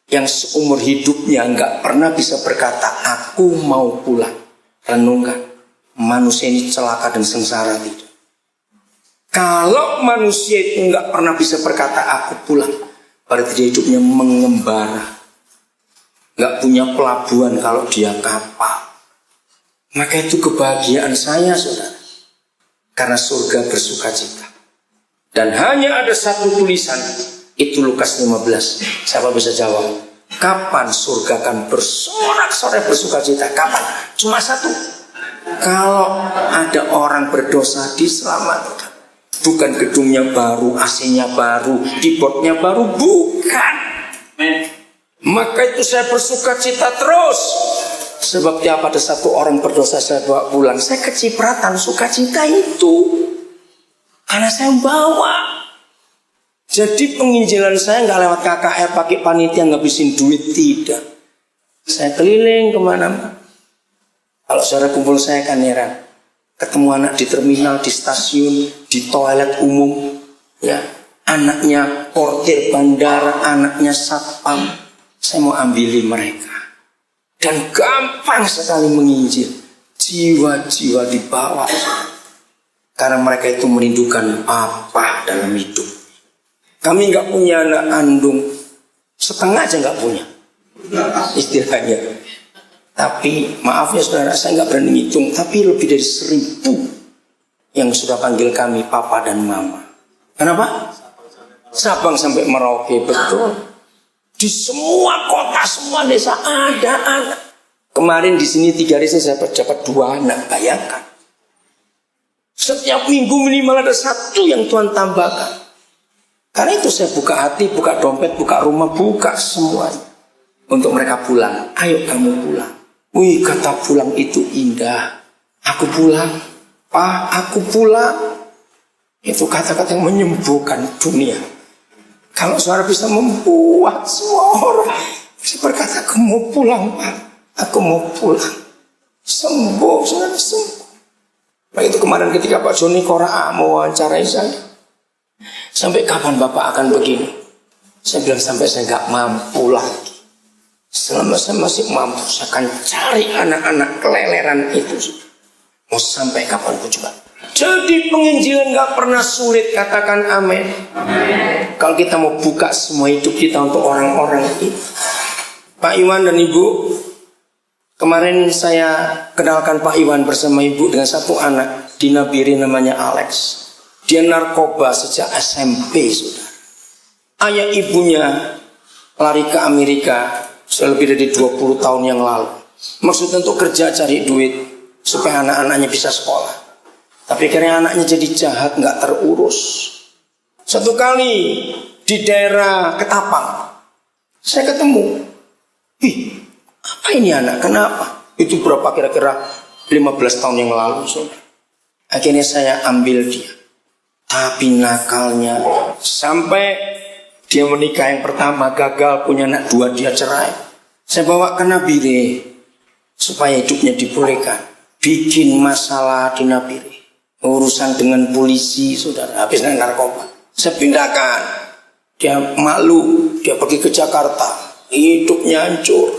yang seumur hidupnya nggak pernah bisa berkata aku mau pulang. Renungkan, manusia ini celaka dan sengsara tidak. Kalau manusia itu nggak pernah bisa berkata aku pulang, berarti dia hidupnya mengembara, nggak punya pelabuhan kalau dia kapal. Maka itu kebahagiaan saya, saudara, karena surga bersukacita. Dan hanya ada satu tulisan. Itu Lukas 15. Siapa bisa jawab? Kapan surga akan bersorak-sorai bersukacita? Kapan? Cuma satu. Kalau ada orang berdosa diselamatkan. Bukan gedungnya baru, AC-nya baru, keyboardnya baru. Bukan. Maka itu saya bersukacita terus. Sebab tiap ada satu orang berdosa saya bawa pulang. Saya kecipratan sukacita itu. Karena saya bawa. Jadi penginjilan saya nggak lewat KKR pakai panitia ngabisin duit, tidak. Saya keliling kemana-mana. Kalau saudara kumpul saya kan heran. Ketemu anak di terminal, di stasiun, di toilet umum, ya, anaknya portir bandara, anaknya satpam. Saya mau ambili mereka. Dan gampang sekali menginjil. Jiwa-jiwa dibawa. Karena mereka itu merindukan Bapa dalam hidup. Kami nggak punya anak kandung, setengah aja nggak punya, istilahnya. Tapi maaf ya saudara, saya nggak berani ngitung, tapi lebih dari 1000 yang sudah panggil kami Papa dan Mama. Kenapa? Sabang sampai Merauke, betul. Di semua kota, semua desa ada anak. Kemarin di sini 3 hari saya dapat 2 anak, bayangkan. Setiap minggu minimal ada 1 yang Tuhan tambahkan. Karena itu saya buka hati, buka dompet, buka rumah, buka semuanya. Untuk mereka pulang. Ayo kamu pulang. Wih, kata pulang itu indah. Aku pulang. Pak, aku pulang. Itu kata-kata yang menyembuhkan dunia. Kalau saudara bisa membuat semua orang bisa berkata, aku mau pulang Pak. Aku mau pulang. Sembuh, saudara sembuh. Nah itu kemarin ketika Pak Joni Koraa mau wawancarai saya. Sampai kapan Bapak akan begini? Saya bilang sampai saya gak mampu lagi. Selama saya masih mampu, saya akan cari anak-anak keleleran itu. Mau sampai kapan pun juga. Jadi penginjilan gak pernah sulit, katakan amin. Kalau kita mau buka semua hidup kita untuk orang-orang itu. Pak Iwan dan Ibu, kemarin saya kenalkan Pak Iwan bersama Ibu dengan 1 anak di Nabire namanya Alex. Dia narkoba sejak SMP, saudara. Ayah ibunya lari ke Amerika sudah lebih dari 20 tahun yang lalu. Maksudnya untuk kerja cari duit supaya anak-anaknya bisa sekolah. Tapi karena anaknya jadi jahat, nggak terurus. Satu kali di daerah Ketapang, saya ketemu. Ih, apa ini anak? Kenapa? Itu berapa kira-kira 15 tahun yang lalu, saudara. Akhirnya saya ambil dia. Tapi nakalnya sampai dia menikah yang pertama gagal, punya anak 2 dia cerai. Saya bawa ke Nabire supaya hidupnya dipulihkan. Bikin masalah di Nabire. Urusan dengan polisi, saudara, habis narkoba. Saya pindahkan. Dia malu, dia pergi ke Jakarta. Hidupnya hancur.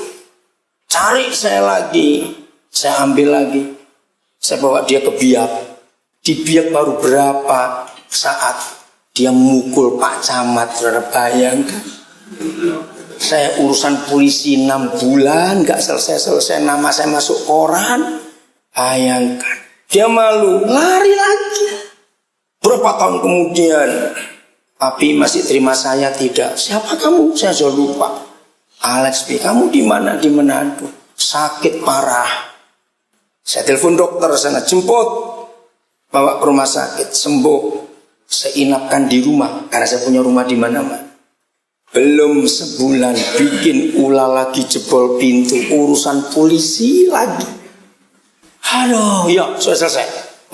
Cari saya lagi. Saya ambil lagi. Saya bawa dia ke Biak. Di Biak baru berapa saat dia mukul Pak Camat, saudara, bayangkan. Saya urusan polisi 6 bulan gak selesai-selesai, nama saya masuk koran. Bayangkan. Dia malu, lari lagi. Berapa tahun kemudian, tapi masih terima saya tidak. Siapa kamu? Saya sudah lupa. Alex B, kamu di mana? Di Manado. Sakit parah. Saya telepon dokter sana, jemput, bawa ke rumah sakit, sembuh. Saya inapkan di rumah karena saya punya rumah di mana-mana. Belum sebulan bikin ulah lagi, jebol pintu, urusan polisi lagi. Aduh, ya sudah selesai.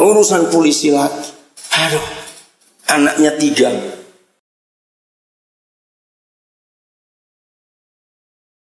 Urusan polisi lagi. Aduh, anaknya 3.